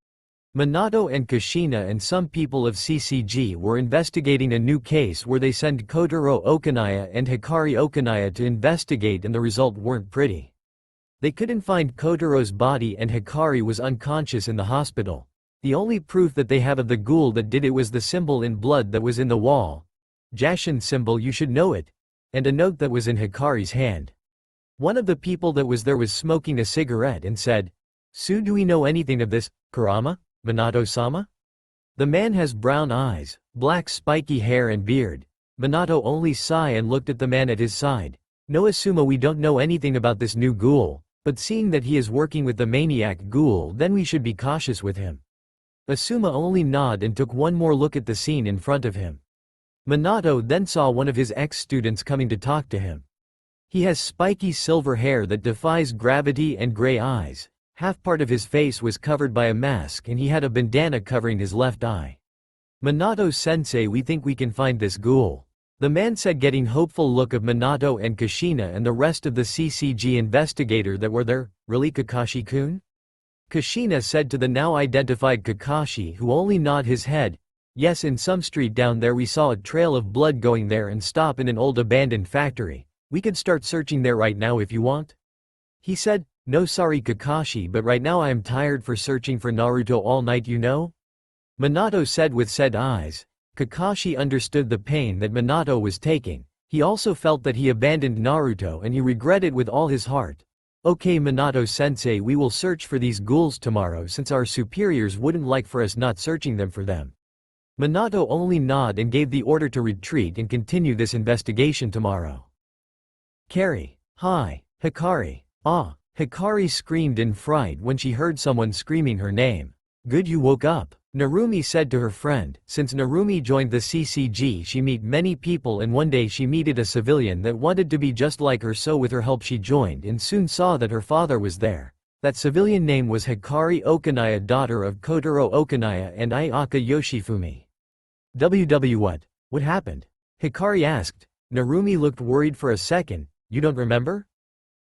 Speaker 1: Minato and Kushina and some people of CCG were investigating a new case where they sent Kotaro Okanaya and Hikari Okanaya to investigate, and the result weren't pretty. They couldn't find Kotaro's body and Hikari was unconscious in the hospital. The only proof that they have of the ghoul that did it was the symbol in blood that was in the wall. Jashin symbol, you should know it. And a note that was in Hikari's hand. One of the people that was there was smoking a cigarette and said, "So do we know anything of this, Kurama? Minato-sama?" The man has brown eyes, black spiky hair and beard. Minato only sighed and looked at the man at his side. "No, Asuma, we don't know anything about this new ghoul, but seeing that he is working with the maniac ghoul, then we should be cautious with him." Asuma only nodded and took one more look at the scene in front of him. Minato then saw one of his ex-students coming to talk to him. He has spiky silver hair that defies gravity and gray eyes. Half part of his face was covered by a mask and he had a bandana covering his left eye. "Minato-sensei, we think we can find this ghoul," the man said, getting hopeful look of Minato and Kushina and the rest of the CCG investigator that were there. "Really, Kakashi-kun?" Kushina said to the now identified Kakashi, who only nodded his head. "Yes, in some street down there we saw a trail of blood going there and stop in an old abandoned factory. We could start searching there right now if you want." He said, "No, sorry Kakashi, but right now I am tired for searching for Naruto all night, you know?" Minato said with sad eyes. Kakashi understood the pain that Minato was taking. He also felt that he abandoned Naruto and he regretted with all his heart. "Okay Minato-sensei, we will search for these ghouls tomorrow since our superiors wouldn't like for us not searching them for them." Minato only nodded and gave the order to retreat and continue this investigation tomorrow. "Carrie. Hi. Hikari." "Ah." Hikari screamed in fright when she heard someone screaming her name. "Good you woke up," Narumi said to her friend. Since Narumi joined the CCG, she met many people and one day she met a civilian that wanted to be just like her, so with her help she joined and soon saw that her father was there. That civilian name was Hikari Okanaya, daughter of Kotaro Okanaya and Ayaka Yoshifumi. What happened?" Hikari asked. Narumi looked worried for a second. "You don't remember?"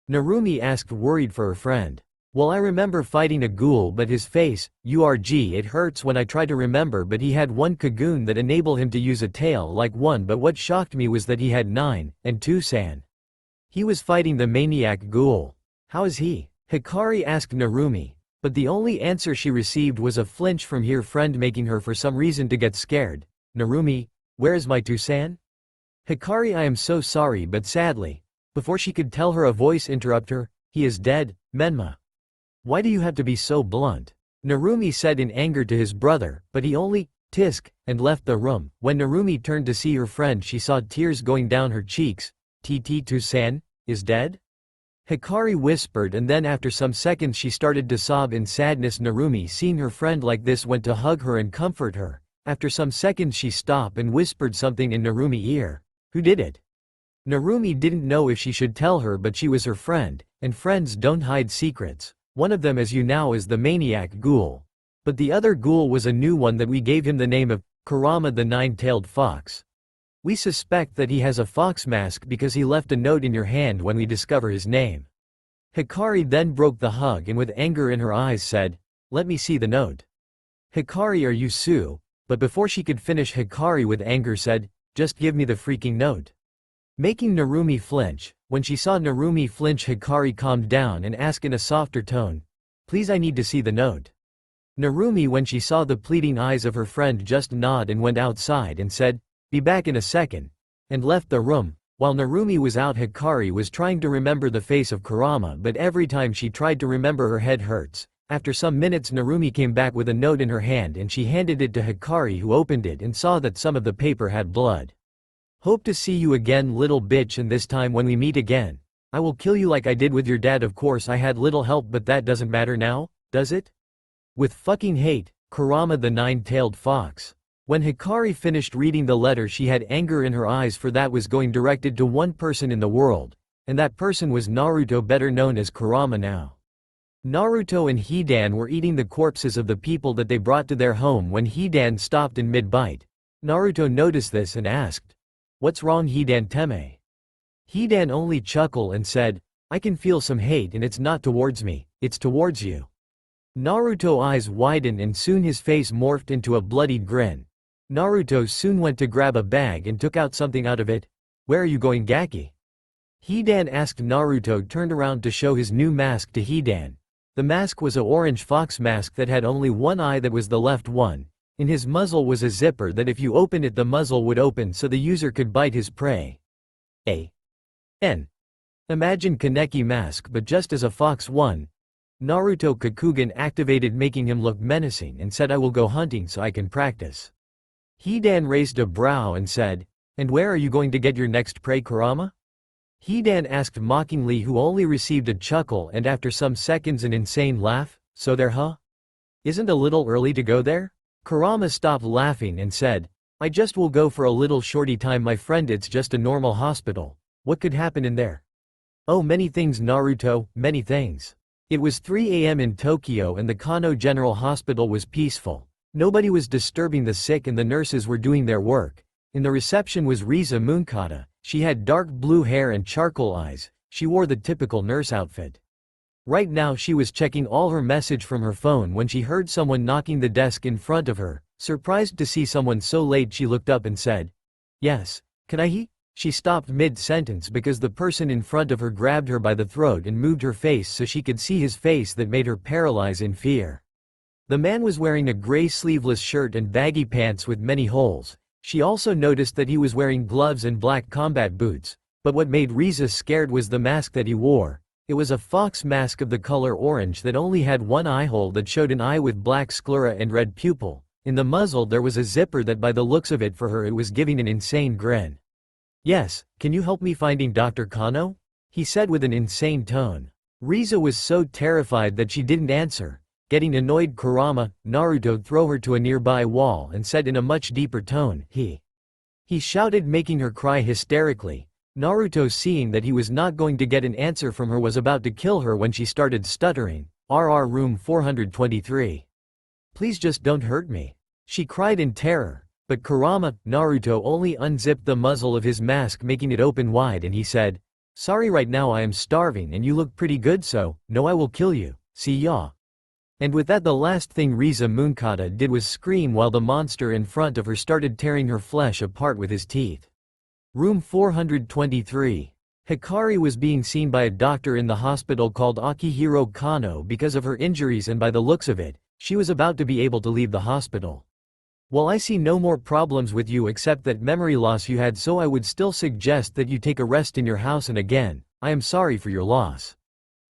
Speaker 1: Narumi asked, worried for her friend. "Well, I remember fighting a ghoul, but his face, it hurts when I try to remember, but he had one Kagoon that enabled him to use a tail like one, but what shocked me was that he had 9 and 2 san. He was fighting the maniac ghoul. How is he?" Hikari asked Narumi, but the only answer she received was a flinch from her friend, making her for some reason to get scared. "Narumi, where is my 2 san? Hikari, I am so sorry, but sadly." Before she could tell her, a voice interrupted her. "He is dead, Menma." "Why do you have to be so blunt?" Narumi said in anger to his brother, but he only tisk and left the room. When Narumi turned to see her friend, she saw tears going down her cheeks. "TT 2 san is dead?" Hikari whispered, and then after some seconds she started to sob in sadness. Narumi, seeing her friend like this, went to hug her and comfort her. After some seconds she stopped and whispered something in Narumi's ear. "Who did it?" Narumi didn't know if she should tell her, but she was her friend, and friends don't hide secrets. "One of them, as you now, is the maniac ghoul. But the other ghoul was a new one that we gave him the name of Kurama the Nine-Tailed Fox. We suspect that he has a fox mask because he left a note in your hand when we discover his name." Hikari then broke the hug and with anger in her eyes said, "Let me see the note." "Hikari, are you Sue?" But before she could finish, Hikari with anger said, "Just give me the freaking note." Making Narumi flinch. When she saw Narumi flinch, Hikari calmed down and asked in a softer tone, "Please, I need to see the note." Narumi, when she saw the pleading eyes of her friend, just nodded and went outside and said, "Be back in a second," and left the room. While Narumi was out, Hikari was trying to remember the face of Kurama, but every time she tried to remember, her head hurts. After some minutes, Narumi came back with a note in her hand and she handed it to Hikari, who opened it and saw that some of the paper had blood. "Hope to see you again, little bitch, and this time when we meet again, I will kill you like I did with your dad. Of course I had little help, but that doesn't matter now, does it? With fucking hate, Kurama the Nine-Tailed Fox." When Hikari finished reading the letter, she had anger in her eyes, for that was going directed to one person in the world, and that person was Naruto, better known as Kurama now. Naruto and Hidan were eating the corpses of the people that they brought to their home when Hidan stopped in mid-bite. Naruto noticed this and asked, "What's wrong, Hidan Teme?" Hidan only chuckled and said, I can feel some hate and it's not towards me, it's towards you. Naruto's eyes widened and soon his face morphed into a bloodied grin. Naruto soon went to grab a bag and took out something out of it. Where are you going, Gaki? Hidan asked. Naruto turned around to show his new mask to Hidan. The mask was a orange fox mask that had only one eye that was the left one. In his muzzle was a zipper that if you opened it the muzzle would open so the user could bite his prey. Imagine Kaneki mask but just as a fox one. Naruto Kakugan activated making him look menacing and said I will go hunting so I can practice. Hidan raised a brow and said, and where are you going to get your next prey, Kurama? Hidan asked mockingly, who only received a chuckle and after some seconds an insane laugh. So there, huh? Isn't a little early to go there? Kurama stopped laughing and said, I just will go for a little shorty time, my friend, it's just a normal hospital. What could happen in there? Oh, many things, Naruto, many things. It was 3 a.m. in Tokyo and the Kano General Hospital was peaceful. Nobody was disturbing the sick and the nurses were doing their work. In the reception was Riza Moonkata. She had dark blue hair and charcoal eyes. She wore the typical nurse outfit. Right now she was checking all her message from her phone when she heard someone knocking the desk in front of her. Surprised to see someone so late, she looked up and said, Yes, can I? She stopped mid-sentence because the person in front of her grabbed her by the throat and moved her face so she could see his face that made her paralyze in fear. The man was wearing a gray sleeveless shirt and baggy pants with many holes. She also noticed that he was wearing gloves and black combat boots, but what made Riza scared was the mask that he wore. It was a fox mask of the color orange that only had one eye hole that showed an eye with black sclera and red pupil. In the muzzle there was a zipper that by the looks of it for her it was giving an insane grin. Yes, can you help me finding Dr. Kano? He said with an insane tone. Riza was so terrified that she didn't answer. Getting annoyed, Kurama, Naruto threw her to a nearby wall and said in a much deeper tone, He shouted, making her cry hysterically. Naruto, seeing that he was not going to get an answer from her, was about to kill her when she started stuttering. Room 423. Please just don't hurt me. She cried in terror. But Kurama, Naruto only unzipped the muzzle of his mask, making it open wide, and he said, Sorry, right now I am starving and you look pretty good, so, no, I will kill you, see ya. And with that the last thing Riza Moonkata did was scream while the monster in front of her started tearing her flesh apart with his teeth. Room 423. Hikari was being seen by a doctor in the hospital called Akihiro Kano because of her injuries, and by the looks of it, she was about to be able to leave the hospital. Well, I see no more problems with you except that memory loss you had, so I would still suggest that you take a rest in your house, and again, I am sorry for your loss.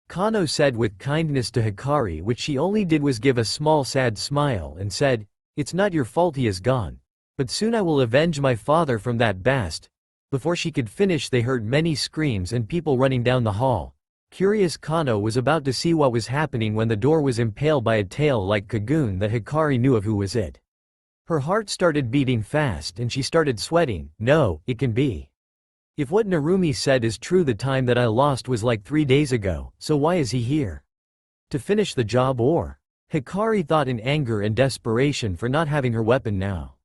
Speaker 1: Kano said with kindness to Hikari, which she only did was give a small sad smile and said, It's not your fault he is gone. But soon I will avenge my father from that bast. Before she could finish they heard many screams and people running down the hall. Curious, Kano was about to see what was happening when the door was impaled by a tail like Kagoon that Hikari knew of who was it. Her heart started beating fast and she started sweating. No, it can be. If what Narumi said is true, the time that I lost was like 3 days ago, so why is he here? To finish the job, or? Hikari thought in anger and desperation for not having her weapon now.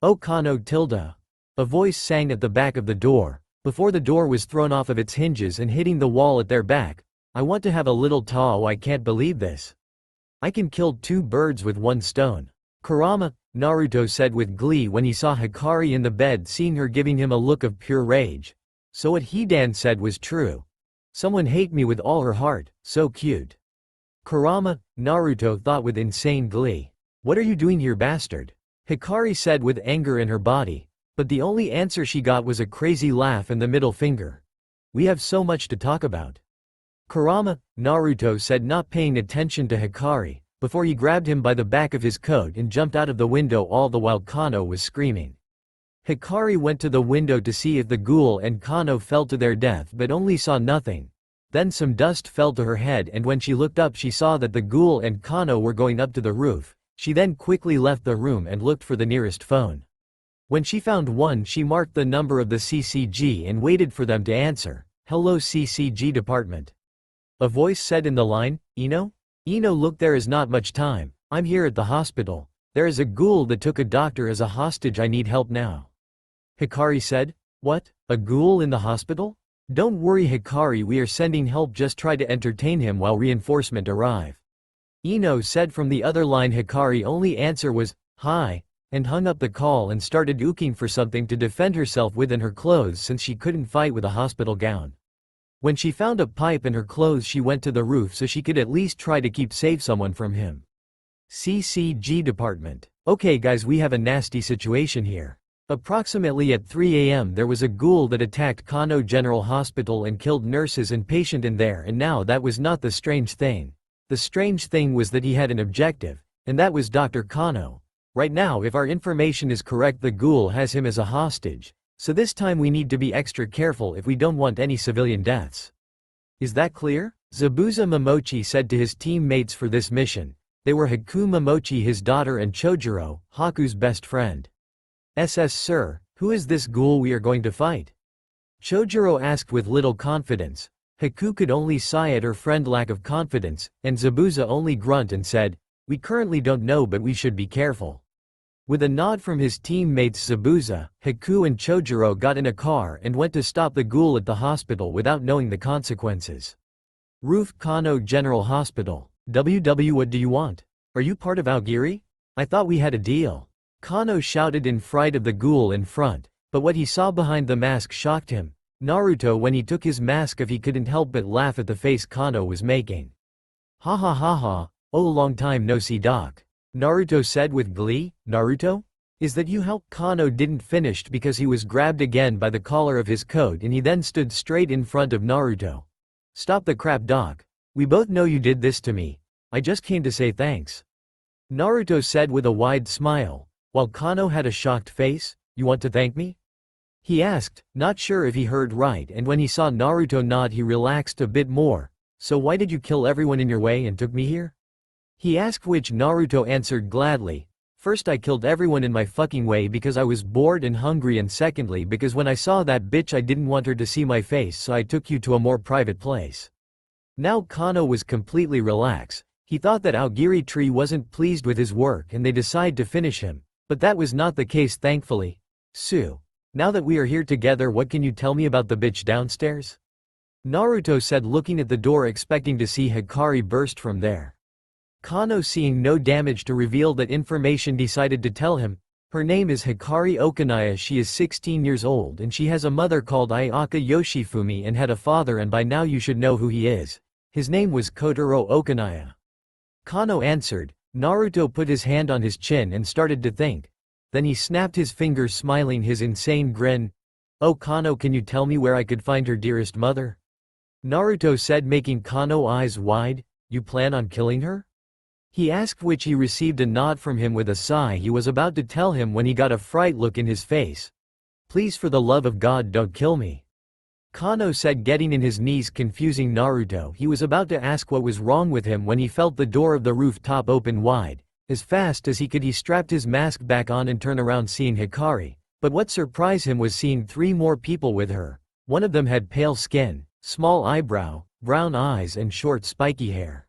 Speaker 1: Oh, Kano tilde. A voice sang at the back of the door, before the door was thrown off of its hinges and hitting the wall at their back. I want to have a little taw, I can't believe this. I can kill 2 birds with 1 stone. Kurama, Naruto said with glee when he saw Hikari in the bed, seeing her giving him a look of pure rage. So what Hidan said was true. Someone hate me with all her heart, so cute. Kurama, Naruto thought with insane glee. What are you doing here, bastard? Hikari said with anger in her body, but the only answer she got was a crazy laugh and the middle finger. We have so much to talk about. Kurama, Naruto said, not paying attention to Hikari, before he grabbed him by the back of his coat and jumped out of the window, all the while Kano was screaming. Hikari went to the window to see if the ghoul and Kano fell to their death, but only saw nothing. Then some dust fell to her head, and when she looked up she saw that the ghoul and Kano were going up to the roof. She then quickly left the room and looked for the nearest phone. When she found one, she marked the number of the CCG and waited for them to answer. Hello, CCG department. A voice said in the line, Ino? Ino, look, there is not much time. I'm here at the hospital. There is a ghoul that took a doctor as a hostage. I need help now. Hikari said, What? A ghoul in the hospital? Don't worry Hikari, we are sending help, just try to entertain him while reinforcement arrive. Ino said from the other line. Hikari only answer was, hi, and hung up the call and started ooking for something to defend herself with in her clothes since she couldn't fight with a hospital gown. When she found a pipe in her clothes she went to the roof so she could at least try to save someone from him. CCG department. Okay guys, we have a nasty situation here. Approximately at 3 a.m. there was a ghoul that attacked Kano General Hospital and killed nurses and patient in there, and now that was not the strange thing. The strange thing was that he had an objective, and that was Dr. Kano. Right now, if our information is correct, the ghoul has him as a hostage, so this time we need to be extra careful if we don't want any civilian deaths. Is that clear? Zabuza Momochi said to his teammates for this mission. They were Haku Momochi, his daughter, and Chojuro, Haku's best friend. Sir, who is this ghoul we are going to fight? Chojuro asked with little confidence. Haku could only sigh at her friend's lack of confidence, and Zabuza only grunt and said, we currently don't know, but we should be careful. With a nod from his teammates, Zabuza, Haku and Chojuro got in a car and went to stop the ghoul at the hospital without knowing the consequences. Roof Kano General Hospital. WW, what do you want? Are you part of Aogiri? I thought we had a deal. Kano shouted in fright of the ghoul in front, but what he saw behind the mask shocked him. Naruto, when he took his mask off, he couldn't help but laugh at the face Kano was making. Ha ha ha ha, oh, long time no see doc. Naruto said with glee. Naruto? Is that you? Help? Kano didn't finish because he was grabbed again by the collar of his coat and he then stood straight in front of Naruto. Stop the crap, doc. We both know you did this to me. I just came to say thanks. Naruto said with a wide smile, while Kano had a shocked face. You want to thank me? He asked, not sure if he heard right, and when he saw Naruto nod he relaxed a bit more. So why did you kill everyone in your way and took me here? He asked, which Naruto answered gladly. First, I killed everyone in my fucking way because I was bored and hungry, and secondly because when I saw that bitch I didn't want her to see my face, so I took you to a more private place. Now Kano was completely relaxed. He thought that Aogiri Tree wasn't pleased with his work and they decided to finish him, but that was not the case, thankfully. Sue. Now that we are here together, what can you tell me about the bitch downstairs? Naruto said, looking at the door expecting to see Hikari burst from there. Kano, seeing no damage to reveal that information, decided to tell him. Her name is Hikari Okanaya, she is 16 years old and she has a mother called Ayaka Yoshifumi and had a father, and by now you should know who he is. His name was Kotaro Okanaya. Kano answered. Naruto put his hand on his chin and started to think. Then he snapped his fingers, smiling his insane grin. Oh Kano, can you tell me where I could find her dearest mother? Naruto said, making Kano eyes wide. You plan on killing her? He asked, which he received a nod from him with a sigh. He was about to tell him when he got a fright look in his face. Please, for the love of God, don't kill me. Kano said, getting in his knees, confusing Naruto. He was about to ask what was wrong with him when he felt the door of the rooftop open wide. As fast as he could, he strapped his mask back on and turned around, seeing Hikari. But what surprised him was seeing 3 more people with her. One of them had pale skin, small eyebrow, brown eyes and short spiky hair.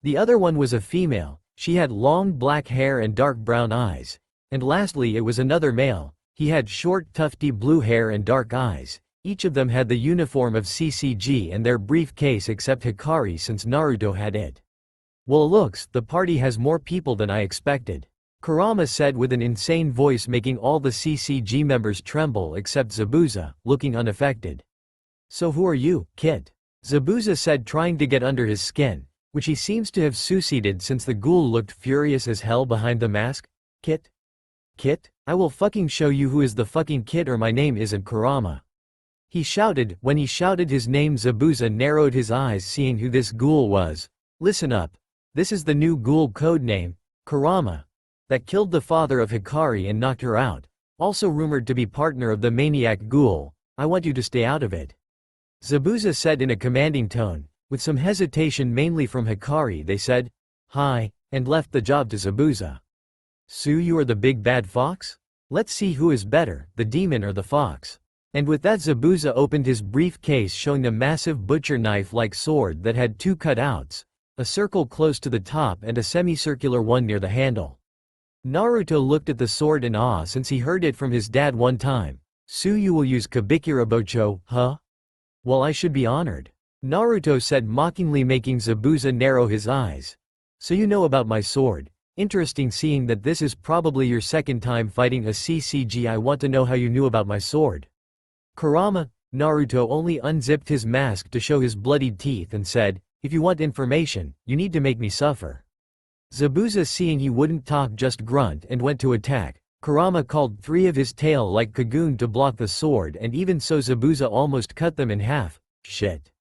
Speaker 1: The other one was a female. She had long black hair and dark brown eyes. And lastly, it was another male. He had short tufty blue hair and dark eyes. Each of them had the uniform of CCG and their briefcase, except Hikari, since Naruto had it. Well, looks, the party has more people than I expected. Kurama said with an insane voice, making all the CCG members tremble except Zabuza, looking unaffected. So who are you, Kit? Zabuza said, trying to get under his skin, which he seems to have succeeded since the ghoul looked furious as hell behind the mask. Kit? Kit? I will fucking show you who is the fucking Kit, or my name isn't Kurama. He shouted. When he shouted his name, Zabuza narrowed his eyes, seeing who this ghoul was. Listen up. This is the new ghoul codename, Kurama, that killed the father of Hikari and knocked her out. Also rumored to be partner of the maniac ghoul. I want you to stay out of it. Zabuza said in a commanding tone. With some hesitation, mainly from Hikari, they said, hi, and left the job to Zabuza. Sue, you are the big bad fox? Let's see who is better, the demon or the fox. And with that, Zabuza opened his briefcase, showing a massive butcher knife-like sword that had 2 cutouts, a circle close to the top and a semicircular one near the handle. Naruto looked at the sword in awe, since he heard it from his dad one time. So you will use Kabikirabocho, huh? Well, I should be honored. Naruto said mockingly, making Zabuza narrow his eyes. So you know about my sword. Interesting, seeing that this is probably your second time fighting a CCG. I want to know how you knew about my sword. Kurama. Naruto only unzipped his mask to show his bloodied teeth and said, if you want information, you need to make me suffer. Zabuza, seeing he wouldn't talk, just grunt and went to attack. Kurama called 3 of his tail like Kagoon to block the sword, and even so Zabuza almost cut them in half. Shit.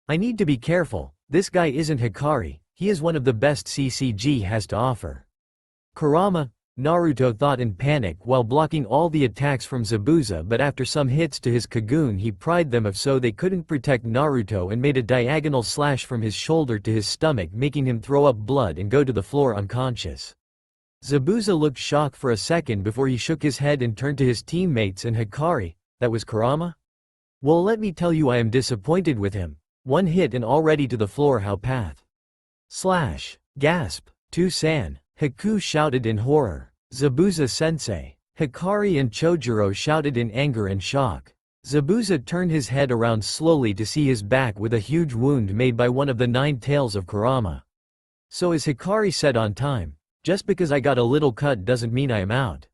Speaker 1: I need to be careful. This guy isn't Hikari, he is one of the best CCG has to offer. Kurama. Naruto thought in panic while blocking all the attacks from Zabuza, but after some hits to his Kagoon he pried them off so they couldn't protect Naruto and made a diagonal slash from his shoulder to his stomach, making him throw up blood and go to the floor unconscious. Zabuza looked shocked for a second before he shook his head and turned to his teammates and Hikari. That was Kurama? Well, let me tell you, I am disappointed with him. One hit and already to the floor. How path. Slash. Gasp. To-san. Haku shouted in horror. Zabuza-sensei. Hikari and Chojuro shouted in anger and shock. Zabuza turned his head around slowly to see his back with a huge wound made by one of the 9 tails of Kurama. So, as Hikari said on time, just because I got a little cut doesn't mean I am out.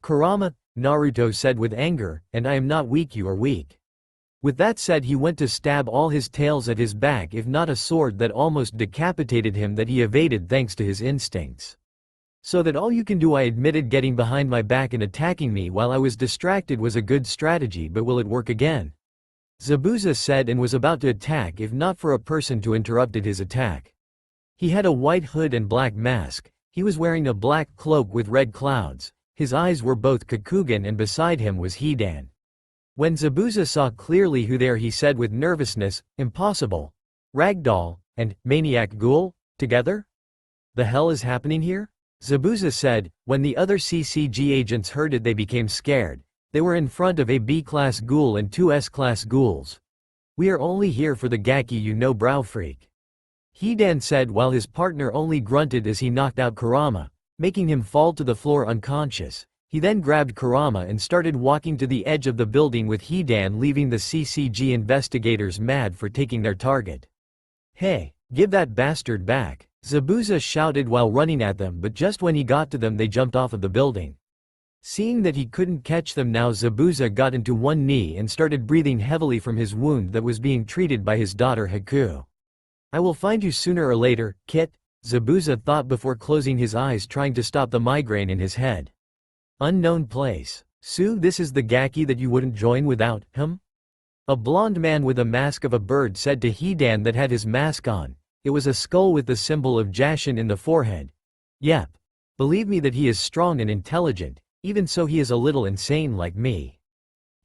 Speaker 1: Kurama. Naruto said with anger, and I am not weak, you are weak. With that said, he went to stab all his tails at his back, if not a sword that almost decapitated him that he evaded thanks to his instincts. So that all you can do, I admitted, getting behind my back and attacking me while I was distracted was a good strategy, but will it work again? Zabuza said, and was about to attack if not for a person to interrupted his attack. He had a white hood and black mask, he was wearing a black cloak with red clouds, his eyes were both Kakugan, and beside him was Hidan. When Zabuza saw clearly who there, he said with nervousness, impossible. Ragdoll and Maniac Ghoul together? The hell is happening here? Zabuza said. When the other CCG agents heard it, they became scared. They were in front of a B-class ghoul and 2 S-class ghouls. We are only here for the Gaki, you know, brow freak. Hidan said while his partner only grunted as he knocked out Kurama, making him fall to the floor unconscious. He then grabbed Kurama and started walking to the edge of the building with Hidan, leaving the CCG investigators mad for taking their target. Hey, give that bastard back, Zabuza shouted while running at them, but just when he got to them they jumped off of the building. Seeing that he couldn't catch them now, Zabuza got into one knee and started breathing heavily from his wound that was being treated by his daughter Haku. I will find you sooner or later, Kit, Zabuza thought before closing his eyes, trying to stop the migraine in his head. Unknown place. Sue, this is the Gaki that you wouldn't join without him? A blonde man with a mask of a bird said to Hidan that had his mask on. It was a skull with the symbol of Jashin in the forehead. Yep. Believe me that he is strong and intelligent, even so he is a little insane like me.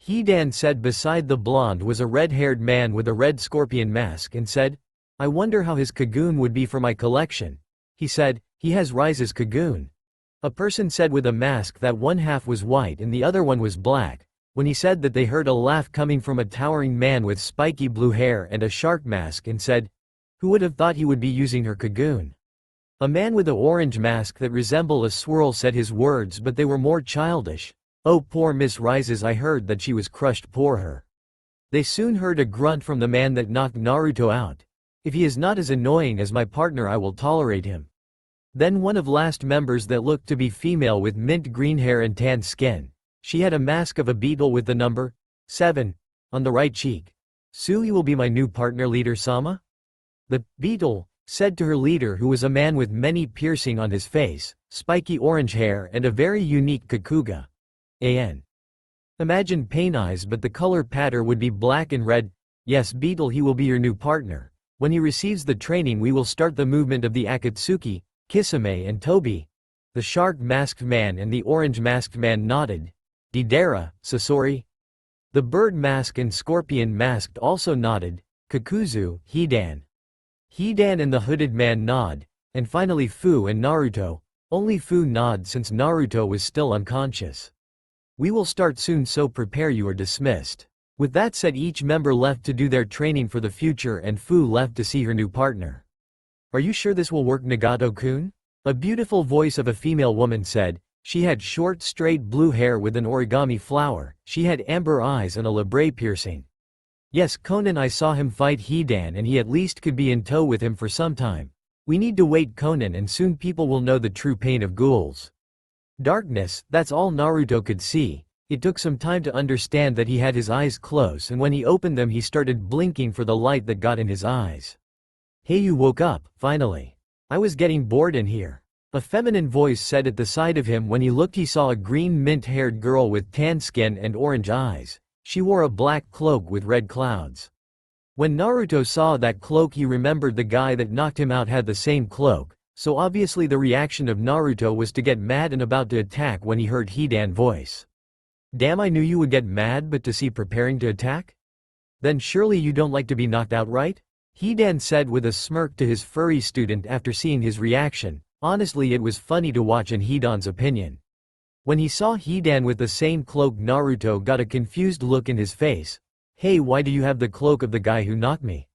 Speaker 1: Hidan said. Beside the blonde was a red-haired man with a red scorpion mask and said, I wonder how his Kagoon would be for my collection. He said, he has Rise's Kagoon. A person said with a mask that one half was white and the other one was black. When he said that, they heard a laugh coming from a towering man with spiky blue hair and a shark mask and said, who would have thought he would be using her Kagoon? A man with a orange mask that resembled a swirl said his words, but they were more childish. Oh, poor Miss Rises, I heard that she was crushed, poor her. They soon heard a grunt from the man that knocked Naruto out. If he is not as annoying as my partner, I will tolerate him. Then one of last members that looked to be female with mint green hair and tan skin. She had a mask of a beetle with the number 7 on the right cheek. Sui will be my new partner, leader Sama? The beetle said to her leader, who was a man with many piercing on his face, spiky orange hair and a very unique kakuga. An. Imagine pain eyes, but the color pattern would be black and red. Yes, beetle, he will be your new partner. When he receives the training, we will start the movement of the Akatsuki, Kisame and Tobi. The shark-masked man and the orange-masked man nodded. Deidara, Sasori. The bird-masked and scorpion-masked also nodded. Kakuzu, Hidan. Hidan and the hooded man nod. And finally Fu and Naruto. Only Fu nod since Naruto was still unconscious. We will start soon, so prepare, you are dismissed. With that said, each member left to do their training for the future and Fu left to see her new partner. Are you sure this will work, Nagato-kun? A beautiful voice of a female woman said. She had short straight blue hair with an origami flower, she had amber eyes and a labrae piercing. Yes, Conan, I saw him fight Hidan and he at least could be in tow with him for some time. We need to wait, Conan, and soon people will know the true pain of ghouls. Darkness, that's all Naruto could see. It took some time to understand that he had his eyes closed, and when he opened them he started blinking for the light that got in his eyes. Hey, you woke up, finally. I was getting bored in here. A feminine voice said at the side of him. When he looked he saw a green mint-haired girl with tan skin and orange eyes. She wore a black cloak with red clouds. When Naruto saw that cloak he remembered the guy that knocked him out had the same cloak, so obviously the reaction of Naruto was to get mad and about to attack when he heard Hidan's voice. Damn, I knew you would get mad, but to see preparing to attack? Then surely you don't like to be knocked out, right? Hidan said with a smirk to his furry student after seeing his reaction. Honestly, it was funny to watch in Hidan's opinion. When he saw Hidan with the same cloak, Naruto got a confused look in his face. Hey, why do you have the cloak of the guy who knocked me?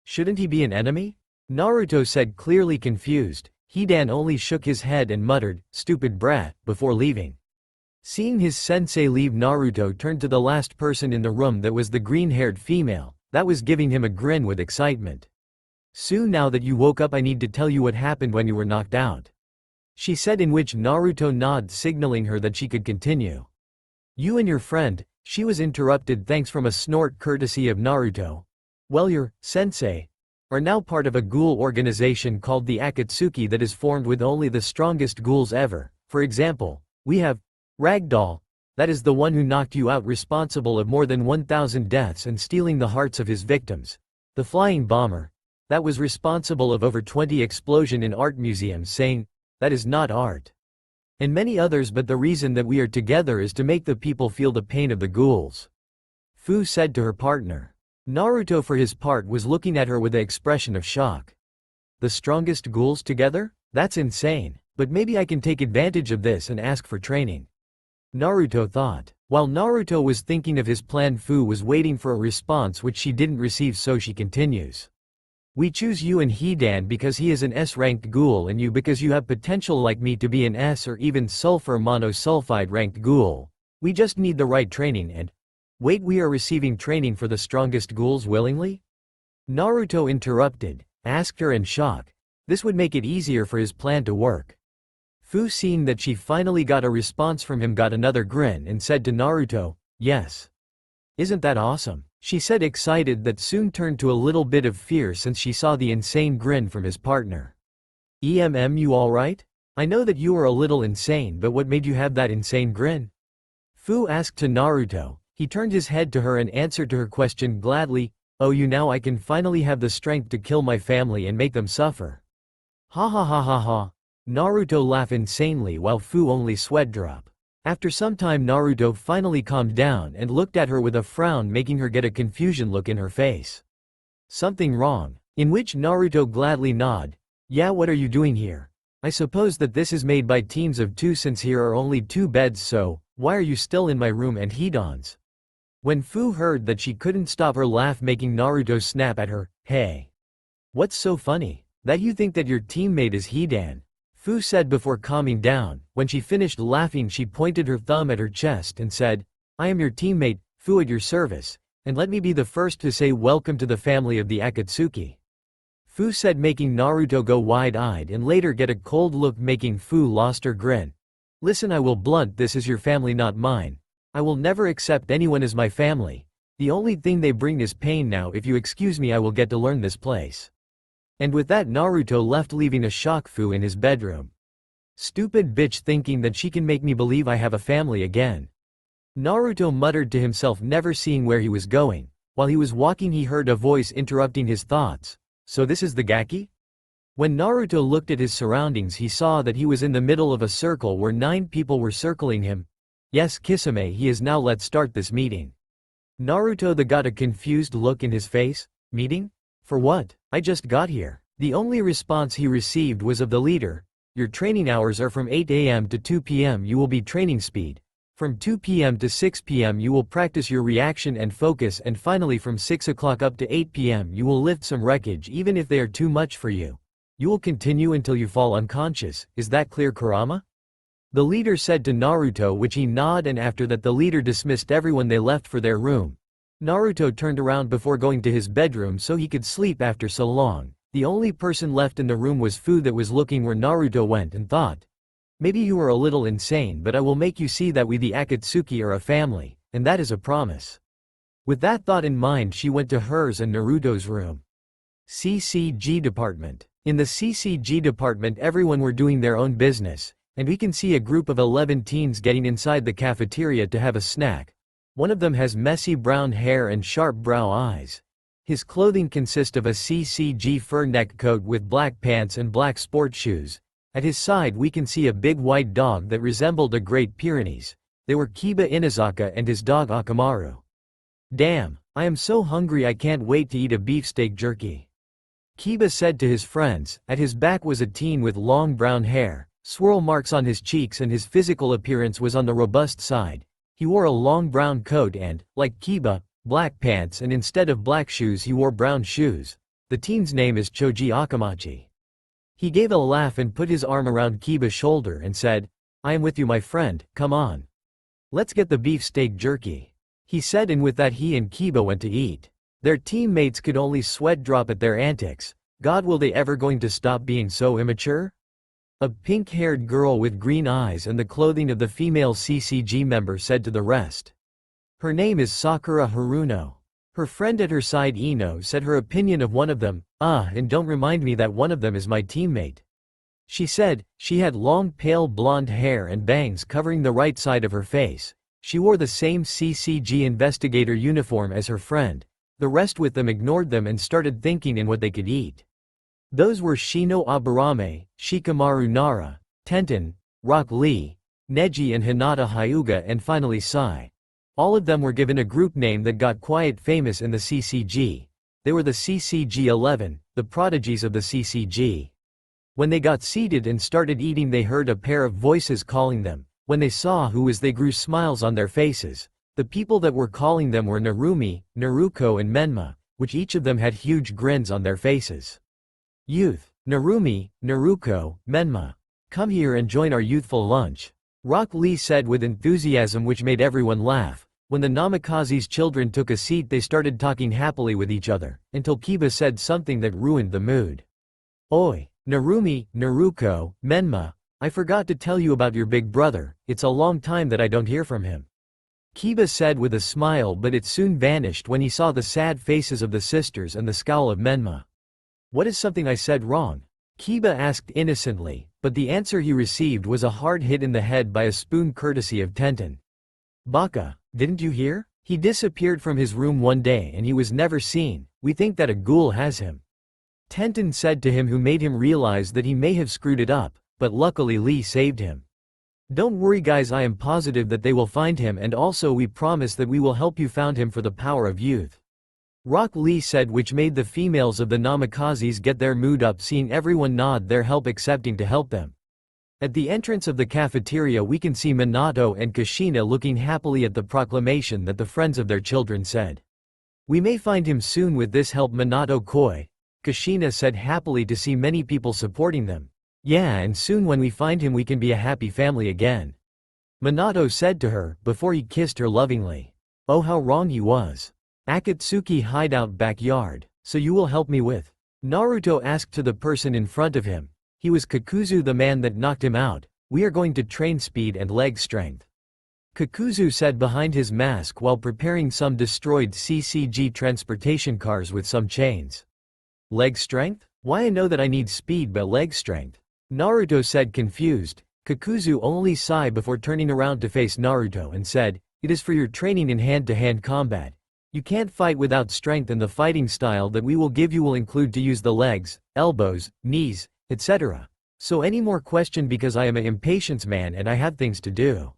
Speaker 1: Shouldn't he be an enemy? Naruto said, clearly confused. Hidan only shook his head and muttered, stupid brat, before leaving. Seeing his sensei leave, Naruto turned to the last person in the room. That was the green-haired female, that was giving him a grin with excitement. Soon, now that you woke up, I need to tell you what happened when you were knocked out, she said, in which Naruto nodded, signaling her that she could continue. You and your friend, she was interrupted thanks from a snort courtesy of Naruto. Well, your sensei are now part of a ghoul organization called the Akatsuki that is formed with only the strongest ghouls ever. For example, we have Ragdoll, that is the one who knocked you out, responsible of more than 1,000 deaths and stealing the hearts of his victims. The Flying Bomber, that was responsible of over 20 explosions in art museums, saying, that is not art. And many others, but the reason that we are together is to make the people feel the pain of the ghouls, Fu said to her partner. Naruto for his part was looking at her with an expression of shock. The strongest ghouls together? That's insane, but maybe I can take advantage of this and ask for training, Naruto thought. While Naruto was thinking of his plan, Fu was waiting for a response which she didn't receive, so she continues. We choose you and Hidan because he is an S-ranked ghoul, and you because you have potential like me to be an S or even sulfur monosulfide ranked ghoul. We just need the right training and… Wait, we are receiving training for the strongest ghouls willingly? Naruto interrupted, asked her in shock. This would make it easier for his plan to work. Fu, seeing that she finally got a response from him, got another grin and said to Naruto, yes. Isn't that awesome? She said, excited, that soon turned to a little bit of fear since she saw the insane grin from his partner. You alright? I know that you are a little insane, but what made you have that insane grin? Fu asked to Naruto. He turned his head to her and answered to her question gladly, oh, you now I can finally have the strength to kill my family and make them suffer. Ha ha ha ha ha. Naruto laughed insanely while Fu only sweat drop. After some time, Naruto finally calmed down and looked at her with a frown, making her get a confusion look in her face. Something wrong? In which Naruto gladly nodded. Yeah, what are you doing here? I suppose that this is made by teams of 2 since here are only 2 beds, so why are you still in my room and Hidan's? When Fu heard that, she couldn't stop her laugh, making Naruto snap at her. Hey. What's so funny? That you think that your teammate is Hidan? Fu said before calming down. When she finished laughing, she pointed her thumb at her chest and said, I am your teammate, Fu, at your service, and let me be the first to say welcome to the family of the Akatsuki. Fu said, making Naruto go wide-eyed and later get a cold look, making Fu lost her grin. Listen, I will blunt this is your family, not mine. I will never accept anyone as my family. The only thing they bring is pain. Now if you excuse me, I will get to learn this place. And with that, Naruto left, leaving a shocked Fu in his bedroom. Stupid bitch, thinking that she can make me believe I have a family again. Naruto muttered to himself, never seeing where he was going. While he was walking, he heard a voice interrupting his thoughts. So this is the Gaki? When Naruto looked at his surroundings, he saw that he was in the middle of a circle where 9 people were circling him. Yes, Kisame, he is now. Let's start this meeting. Naruto got a confused look in his face. Meeting? For what? I just got here. The only response he received was of the leader. Your training hours are from 8 AM to 2 PM. You will be training speed. From 2 PM to 6 PM you will practice your reaction and focus, and finally from 6 o'clock up to 8 PM you will lift some wreckage even if they are too much for you. You will continue until you fall unconscious. Is that clear, Kurama? The leader said to Naruto, which he nodded, and after that the leader dismissed everyone. They left for their room. Naruto turned around before going to his bedroom so he could sleep after so long. The only person left in the room was Fu that was looking where Naruto went and thought, maybe you are a little insane, but I will make you see that we the Akatsuki are a family, and that is a promise. With that thought in mind, she went to hers and Naruto's room. CCG department. In the CCG department everyone were doing their own business, and we can see a group of 11 teens getting inside the cafeteria to have a snack. One of them has messy brown hair and sharp brow eyes. His clothing consists of a CCG fur neck coat with black pants and black sport shoes. At his side we can see a big white dog that resembled a Great Pyrenees. They were Kiba Inazaka and his dog Akamaru. Damn, I am so hungry I can't wait to eat a beefsteak jerky. Kiba said to his friends. At his back was a teen with long brown hair, swirl marks on his cheeks, and his physical appearance was on the robust side. He wore a long brown coat and, like Kiba, black pants, and instead of black shoes he wore brown shoes. The teen's name is Choji Akamachi. He gave a laugh and put his arm around Kiba's shoulder and said, I am with you my friend, come on. Let's get the beefsteak jerky. He said, and with that he and Kiba went to eat. Their teammates could only sweat drop at their antics. God, will they ever going to stop being so immature? A pink-haired girl with green eyes and the clothing of the female CCG member said to the rest. Her name is Sakura Haruno. Her friend at her side Ino said her opinion of one of them, and don't remind me that one of them is my teammate. She said, she had long pale blonde hair and bangs covering the right side of her face. She wore the same CCG investigator uniform as her friend. The rest with them ignored them and started thinking in what they could eat. Those were Shino Aburame, Shikamaru Nara, Tenten, Rock Lee, Neji and Hinata Hyuga, and finally Sai. All of them were given a group name that got quite famous in the CCG. They were the CCG-11, the prodigies of the CCG. When they got seated and started eating they heard a pair of voices calling them. When they saw who was they grew smiles on their faces. The people that were calling them were Narumi, Naruko and Menma, which each of them had huge grins on their faces. Youth, Narumi, Naruko, Menma. Come here and join our youthful lunch. Rock Lee said with enthusiasm which made everyone laugh. When the Namikaze's children took a seat they started talking happily with each other, until Kiba said something that ruined the mood. Oi, Narumi, Naruko, Menma, I forgot to tell you about your big brother, it's a long time that I don't hear from him. Kiba said with a smile, but it soon vanished when he saw the sad faces of the sisters and the scowl of Menma. What is something I said wrong? Kiba asked innocently, but the answer he received was a hard hit in the head by a spoon courtesy of Tenten. Baka, didn't you hear? He disappeared from his room one day and he was never seen. We think that a ghoul has him. Tenten said to him, who made him realize that he may have screwed it up, but luckily Lee saved him. Don't worry guys, I am positive that they will find him, and also we promise that we will help you found him for the power of youth. Rock Lee said, which made the females of the Namikazes get their mood up seeing everyone nod their help accepting to help them. At the entrance of the cafeteria we can see Minato and Kushina looking happily at the proclamation that the friends of their children said. We may find him soon with this help Minato Koi. Kushina said happily to see many people supporting them. Yeah, and soon when we find him we can be a happy family again. Minato said to her, before he kissed her lovingly. Oh how wrong he was. Akatsuki hideout backyard, so you will help me with? Naruto asked to the person in front of him. He was Kakuzu, the man that knocked him out. We are going to train speed and leg strength. Kakuzu said behind his mask while preparing some destroyed CCG transportation cars with some chains. Leg strength? Why, I know that I need speed but leg strength. Naruto said confused. Kakuzu only sighed before turning around to face Naruto and said, it is for your training in hand-to-hand combat. You can't fight without strength, and the fighting style that we will give you will include to use the legs, elbows, knees, etc. So any more question, because I am an impatience man and I have things to do.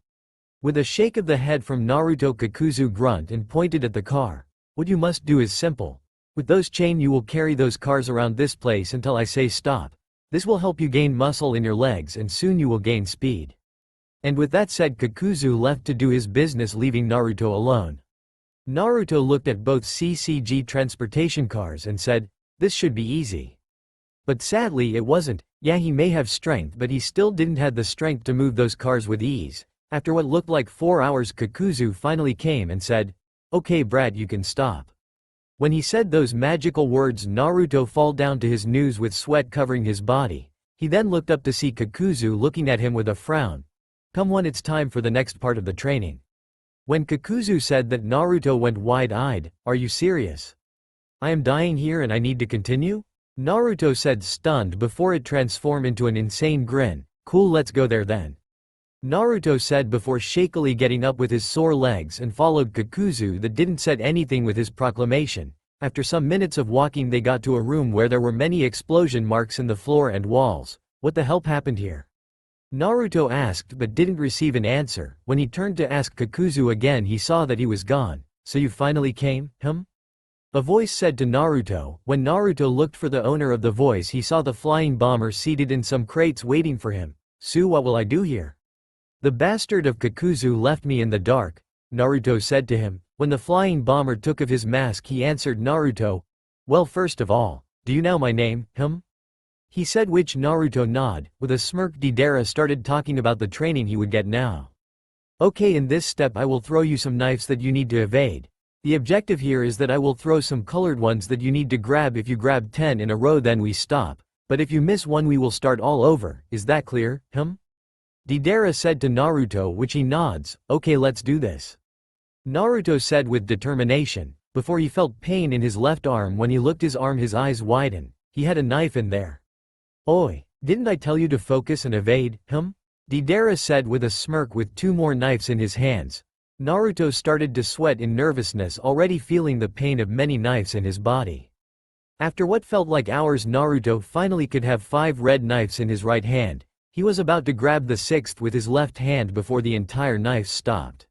Speaker 1: With a shake of the head from Naruto, Kakuzu grunted and pointed at the car. What you must do is simple. With those chain you will carry those cars around this place until I say stop. This will help you gain muscle in your legs and soon you will gain speed. And with that said, Kakuzu left to do his business, leaving Naruto alone. Naruto looked at both CCG transportation cars and said, this should be easy. But sadly it wasn't. Yeah, he may have strength but he still didn't have the strength to move those cars with ease. After what looked like 4 hours, Kakuzu finally came and said, Okay brat, you can stop. When he said those magical words, Naruto fall down to his knees with sweat covering his body. He then looked up to see Kakuzu looking at him with a frown. Come on, it's time for the next part of the training. When Kakuzu said that, Naruto went wide-eyed. Are you serious? I am dying here and I need to continue? Naruto said, stunned before it transformed into an insane grin. Cool, let's go there then. Naruto said before shakily getting up with his sore legs and followed Kakuzu that didn't said anything with his proclamation. After some minutes of walking they got to a room where there were many explosion marks in the floor and walls. What the hell happened here? Naruto asked but didn't receive an answer. When he turned to ask Kakuzu again he saw that he was gone. So you finally came, A voice said to Naruto. When Naruto looked for the owner of the voice he saw the flying bomber seated in some crates waiting for him. Su, what will I do here? The bastard of Kakuzu left me in the dark, Naruto said to him. When the flying bomber took off his mask he answered Naruto. Well, first of all, do you know my name, He said, which Naruto nodded. With a smirk Deidara started talking about the training he would get now. Okay, in this step I will throw you some knives that you need to evade. The objective here is that I will throw some colored ones that you need to grab. If you grab 10 in a row then we stop, but if you miss one we will start all over. Is that clear, Deidara said to Naruto, which he nods. Okay, let's do this. Naruto said with determination. Before he felt pain in his left arm. When he looked his arm his eyes widened. He had a knife in there. Oi, didn't I tell you to focus and evade, Deidara said with a smirk with 2 more knives in his hands. Naruto started to sweat in nervousness, already feeling the pain of many knives in his body. After what felt like hours Naruto finally could have 5 red knives in his right hand. He was about to grab the 6th with his left hand before the entire knife stopped.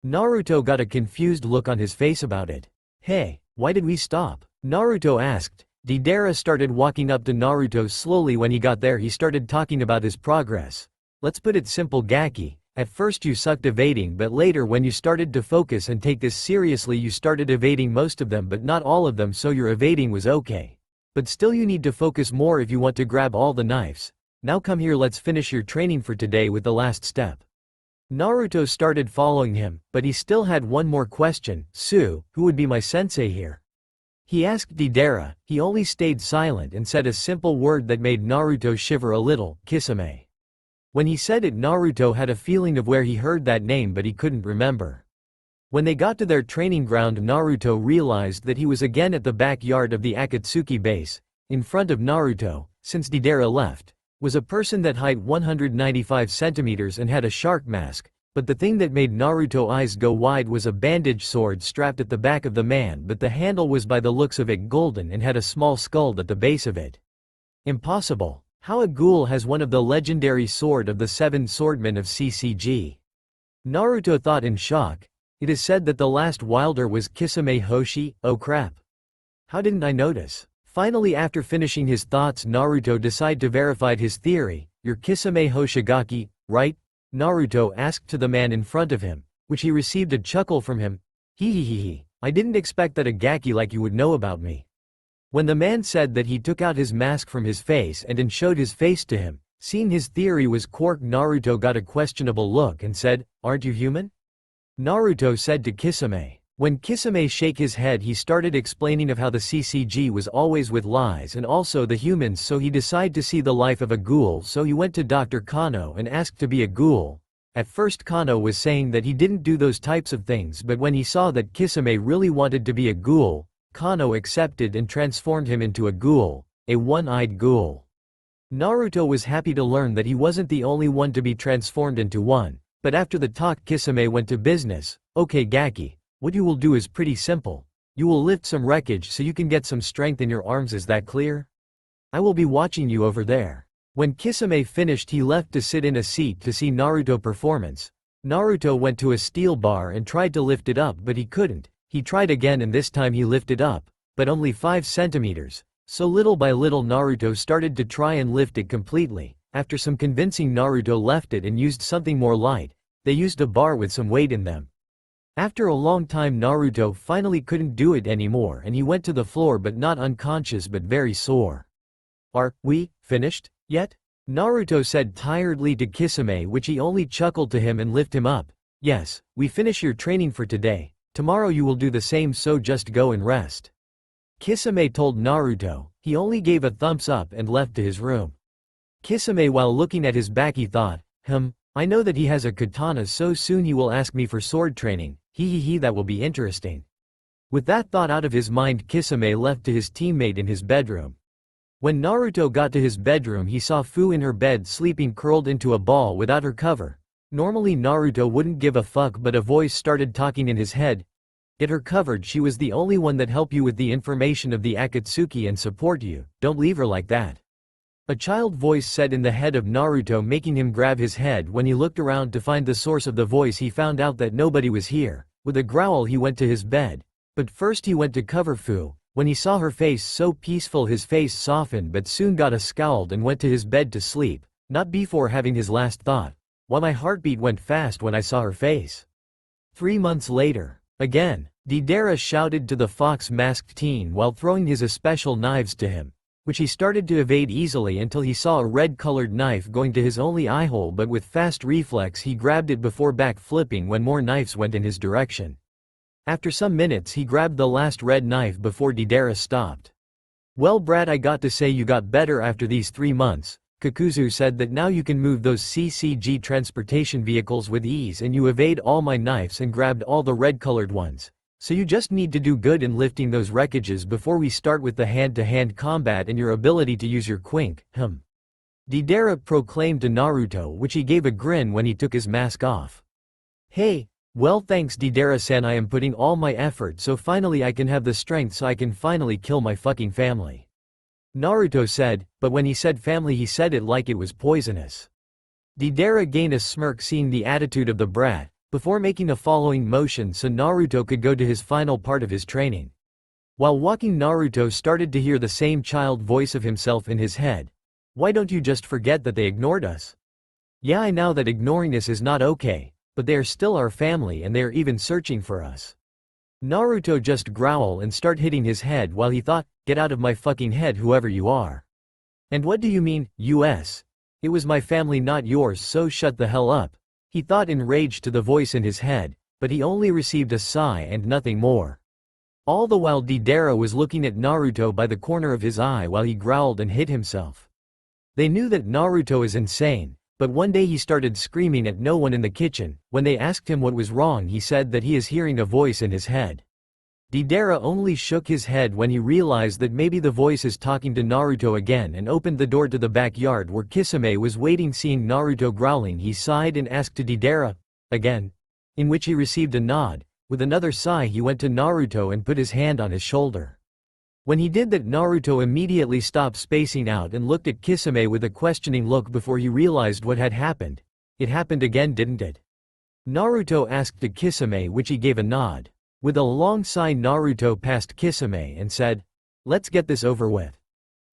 Speaker 1: Naruto got a confused look on his face about it. Hey, why did we stop? Naruto asked. Deidara started walking up to Naruto slowly. When he got there he started talking about his progress. Let's put it simple, Gaki. At first you sucked evading, but later when you started to focus and take this seriously you started evading most of them but not all of them, so your evading was okay. But still you need to focus more if you want to grab all the knives. Now come here, let's finish your training for today with the last step. Naruto started following him, but he still had one more question. Su, who would be my sensei here? He asked Deidara. He only stayed silent and said a simple word that made Naruto shiver a little. Kisame. When he said it Naruto had a feeling of where he heard that name but he couldn't remember. When they got to their training ground Naruto realized that he was again at the backyard of the Akatsuki base. In front of Naruto, since Deidara left, was a person that height 195 centimeters and had a shark mask, but the thing that made Naruto eyes go wide was a bandage sword strapped at the back of the man, but the handle was by the looks of it golden and had a small skull at the base of it. Impossible. How a ghoul has one of the legendary sword of the 7 swordmen of CCG? Naruto thought in shock. It is said that the last wielder was Kisame Hoshi. Oh crap. How didn't I notice? Finally, after finishing his thoughts Naruto decided to verify his theory. You're Kisame Hoshigaki, right? Naruto asked to the man in front of him, which he received a chuckle from him. Hehehehe, I didn't expect that a Gaki like you would know about me. When the man said that he took out his mask from his face and showed his face to him, seeing his theory was correct Naruto got a questionable look and said, aren't you human? Naruto said to Kisame. When Kisame shook his head he started explaining of how the CCG was always with lies and also the humans, so he decided to see the life of a ghoul, so he went to Dr. Kano and asked to be a ghoul. At first Kano was saying that he didn't do those types of things, but when he saw that Kisame really wanted to be a ghoul, Kano accepted and transformed him into a ghoul, a one-eyed ghoul. Naruto was happy to learn that he wasn't the only one to be transformed into one, but after the talk Kisame went to business. Okay Gaki. What you will do is pretty simple. You will lift some wreckage so you can get some strength in your arms, is that clear? I will be watching you over there. When Kisame finished he left to sit in a seat to see Naruto performance. Naruto went to a steel bar and tried to lift it up but he couldn't. He tried again and this time he lifted up, but only 5 centimeters. So little by little Naruto started to try and lift it completely. After some convincing Naruto left it and used something more light. They used a bar with some weight in them. After a long time Naruto finally couldn't do it anymore and he went to the floor, but not unconscious but very sore. Are we finished yet? Naruto said tiredly to Kisame, which he only chuckled to him and lifted him up. Yes, we finish your training for today. Tomorrow you will do the same, so just go and rest." Kisame told Naruto. He only gave a thumbs up and left to his room. Kisame, while looking at his back, he thought, I know that he has a katana, so soon he will ask me for sword training, that will be interesting. With that thought out of his mind, Kisame left to his teammate in his bedroom. When Naruto got to his bedroom, he saw Fu in her bed sleeping curled into a ball without her cover. Normally Naruto wouldn't give a fuck, but a voice started talking in his head. Get her covered, she was the only one that helped you with the information of the Akatsuki and support you, don't leave her like that. A child voice said in the head of Naruto, making him grab his head. When he looked around to find the source of the voice, he found out that nobody was here. With a growl he went to his bed. But first he went to cover Fu. When he saw her face so peaceful, his face softened but soon got scowled and went to his bed to sleep, not before having his last thought. Why, my heartbeat went fast when I saw her face. 3 months later. Again, Deidara shouted to the fox-masked teen while throwing his special knives to him, which he started to evade easily until he saw a red-colored knife going to his only eye hole, but with fast reflex he grabbed it before back-flipping when more knives went in his direction. After some minutes he grabbed the last red knife before Deidara stopped. "Well Brad, I got to say you got better after these 3 months. Kakuzu said that now you can move those CCG transportation vehicles with ease, and you evade all my knives and grabbed all the red-colored ones. So you just need to do good in lifting those wreckages before we start with the hand-to-hand combat and your ability to use your quink, Deidara proclaimed to Naruto, which he gave a grin when he took his mask off. "Hey, well thanks Deidara-san, I am putting all my effort so finally I can have the strength so I can finally kill my fucking family," Naruto said, but when he said family he said it like it was poisonous. Deidara gained a smirk seeing the attitude of the brat, before making a following motion so Naruto could go to his final part of his training. While walking, Naruto started to hear the same child voice of himself in his head. "Why don't you just forget that they ignored us? Yeah, I know that ignoring us is not okay, but they are still our family and they are even searching for us." Naruto just growl and start hitting his head while he thought, "Get out of my fucking head, whoever you are. And what do you mean, US? It was my family, not yours, so shut the hell up," he thought enraged to the voice in his head, but he only received a sigh and nothing more. All the while Deidara was looking at Naruto by the corner of his eye while he growled and hit himself. They knew that Naruto is insane, but one day he started screaming at no one in the kitchen. When they asked him what was wrong, he said that he is hearing a voice in his head. Deidara only shook his head when he realized that maybe the voice is talking to Naruto again, and opened the door to the backyard where Kisame was waiting. Seeing Naruto growling, he sighed and asked to Deidara again, in which he received a nod. With another sigh he went to Naruto and put his hand on his shoulder. When he did that, Naruto immediately stopped spacing out and looked at Kisame with a questioning look before he realized what had happened. "It happened again, didn't it?" Naruto asked to Kisame, which he gave a nod. With a long sigh Naruto passed Kisame and said, "Let's get this over with."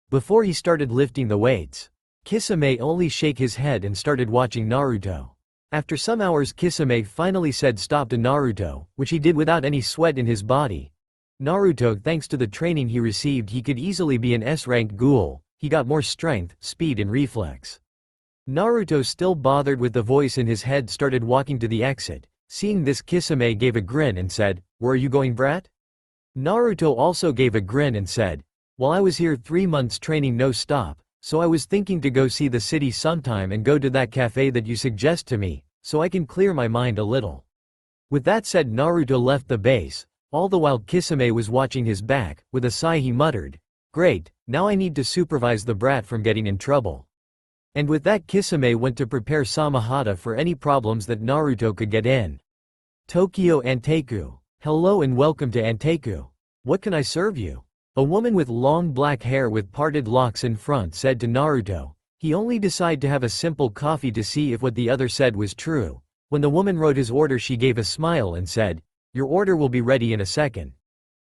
Speaker 1: Before he started lifting the weights, Kisame only shook his head and started watching Naruto. After some hours Kisame finally said stop to Naruto, which he did without any sweat in his body. Naruto, thanks to the training he received, he could easily be an S-rank ghoul. He got more strength, speed and reflex. Naruto, still bothered with the voice in his head, started walking to the exit. Seeing this, Kisame gave a grin and said, "Where are you going, brat?" Naruto also gave a grin and said, "Well, I was here 3 months training no stop, so I was thinking to go see the city sometime and go to that cafe that you suggest to me, so I can clear my mind a little." With that said, Naruto left the base. All the while Kisame was watching his back. With a sigh he muttered, "Great, now I need to supervise the brat from getting in trouble." And with that Kisame went to prepare Samahata for any problems that Naruto could get in. Tokyo Anteiku. Hello and welcome to Anteiku. What can I serve you? A woman with long black hair with parted locks in front said to Naruto. He only decided to have a simple coffee to see if what the other said was true. When the woman wrote his order, she gave a smile and said, "Your order will be ready in a second."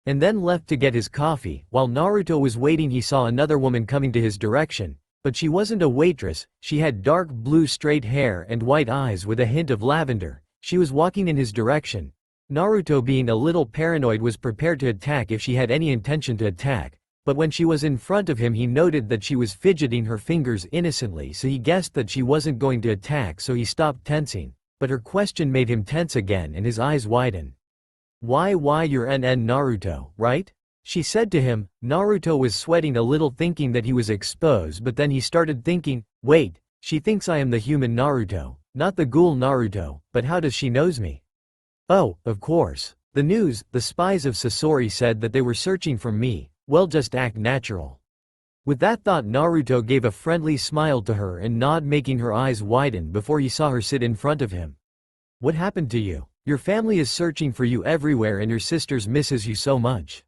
Speaker 1: And then left to get his coffee. While Naruto was waiting, he saw another woman coming to his direction, but she wasn't a waitress. She had dark blue straight hair and white eyes with a hint of lavender. She was walking in his direction. Naruto, being a little paranoid, was prepared to attack if she had any intention to attack, but when she was in front of him he noted that she was fidgeting her fingers innocently, so he guessed that she wasn't going to attack, so he stopped tensing, but her question made him tense again and his eyes widen. Why you're NN Naruto, right? She said to him. Naruto was sweating a little thinking that he was exposed, but then he started thinking, wait, she thinks I am the human Naruto, not the ghoul Naruto, but how does she knows me? Oh, of course. The news, the spies of Sasori said that they were searching for me, well just act natural. With that thought Naruto gave a friendly smile to her and nod making her eyes widen before he saw her sit in front of him. What happened to you? Your family is searching for you everywhere and your sisters misses you so much.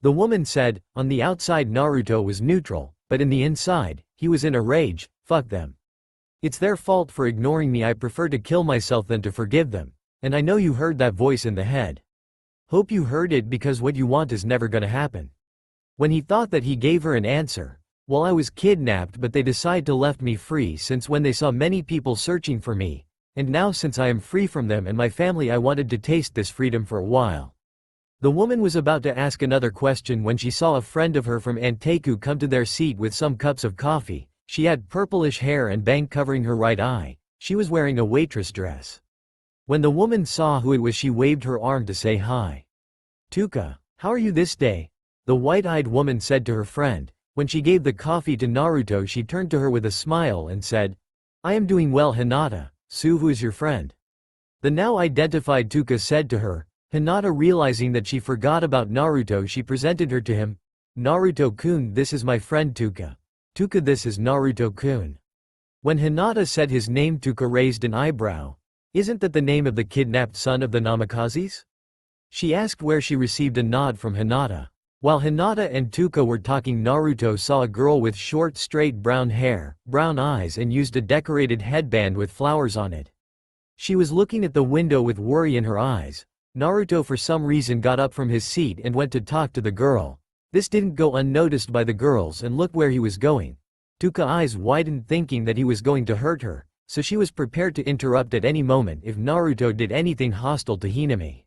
Speaker 1: The woman said. On the outside Naruto was neutral, but in the inside, he was in a rage. Fuck them. It's their fault for ignoring me. I prefer to kill myself than to forgive them. And I know you heard that voice in the head. Hope you heard it because what you want is never gonna happen. When he thought that he gave her an answer. Well, I was kidnapped but they decided to left me free since when they saw many people searching for me. And now since I am free from them and my family I wanted to taste this freedom for a while. The woman was about to ask another question when she saw a friend of her from Anteku come to their seat with some cups of coffee. She had purplish hair and bang covering her right eye. She was wearing a waitress dress. When the woman saw who it was she waved her arm to say hi. Tuka, how are you this day? The white-eyed woman said to her friend. When she gave the coffee to Naruto she turned to her with a smile and said, I am doing well Hinata. Sue, who is your friend? The now identified Tuka said to her. Hinata realizing that she forgot about Naruto she presented her to him. Naruto-kun, this is my friend Tuka. Tuka, this is Naruto-kun. When Hinata said his name Tuka raised an eyebrow. Isn't that the name of the kidnapped son of the Namakazes? She asked where she received a nod from Hinata. While Hinata and Tuka were talking Naruto saw a girl with short straight brown hair, brown eyes and used a decorated headband with flowers on it. She was looking at the window with worry in her eyes. Naruto for some reason got up from his seat and went to talk to the girl. This didn't go unnoticed by the girls and look where he was going. Tuka's eyes widened thinking that he was going to hurt her, so she was prepared to interrupt at any moment if Naruto did anything hostile to Hinami.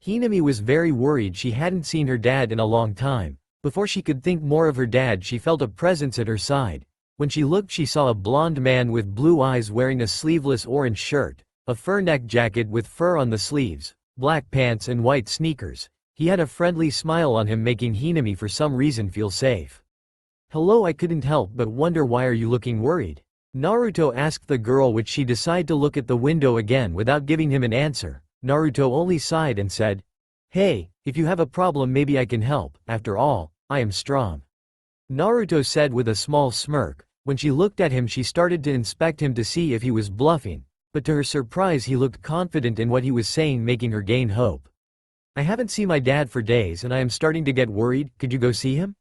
Speaker 1: Hinami was very worried. She hadn't seen her dad in a long time. Before she could think more of her dad she felt a presence at her side. When she looked she saw a blonde man with blue eyes wearing a sleeveless orange shirt, a fur neck jacket with fur on the sleeves, black pants and white sneakers. He had a friendly smile on him making Hinami for some reason feel safe. Hello, I couldn't help but wonder why are you looking worried? Naruto asked the girl, which she decided to look at the window again without giving him an answer. Naruto only sighed and said, Hey, if you have a problem maybe I can help, after all, I am strong. Naruto said with a small smirk. When she looked at him she started to inspect him to see if he was bluffing, but to her surprise he looked confident in what he was saying making her gain hope. I haven't seen my dad for days and I am starting to get worried, could you go see him?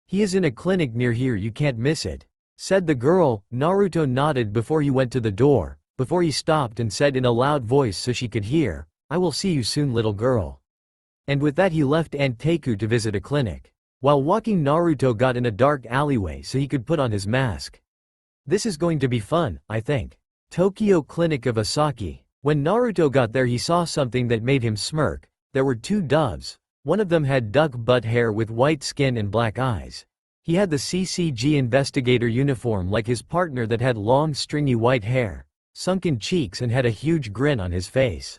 Speaker 1: He is in a clinic near here, you can't miss it, said the girl. Naruto nodded before he went to the door. Before he stopped and said in a loud voice so she could hear, I will see you soon little girl. And with that he left Anteku to visit a clinic. While walking Naruto got in a dark alleyway so he could put on his mask. This is going to be fun, I think. Tokyo Clinic of Asaki. When Naruto got there he saw something that made him smirk. There were two doves. One of them had duck butt hair with white skin and black eyes. He had the CCG investigator uniform like his partner that had long stringy white hair, sunken cheeks and had a huge grin on his face.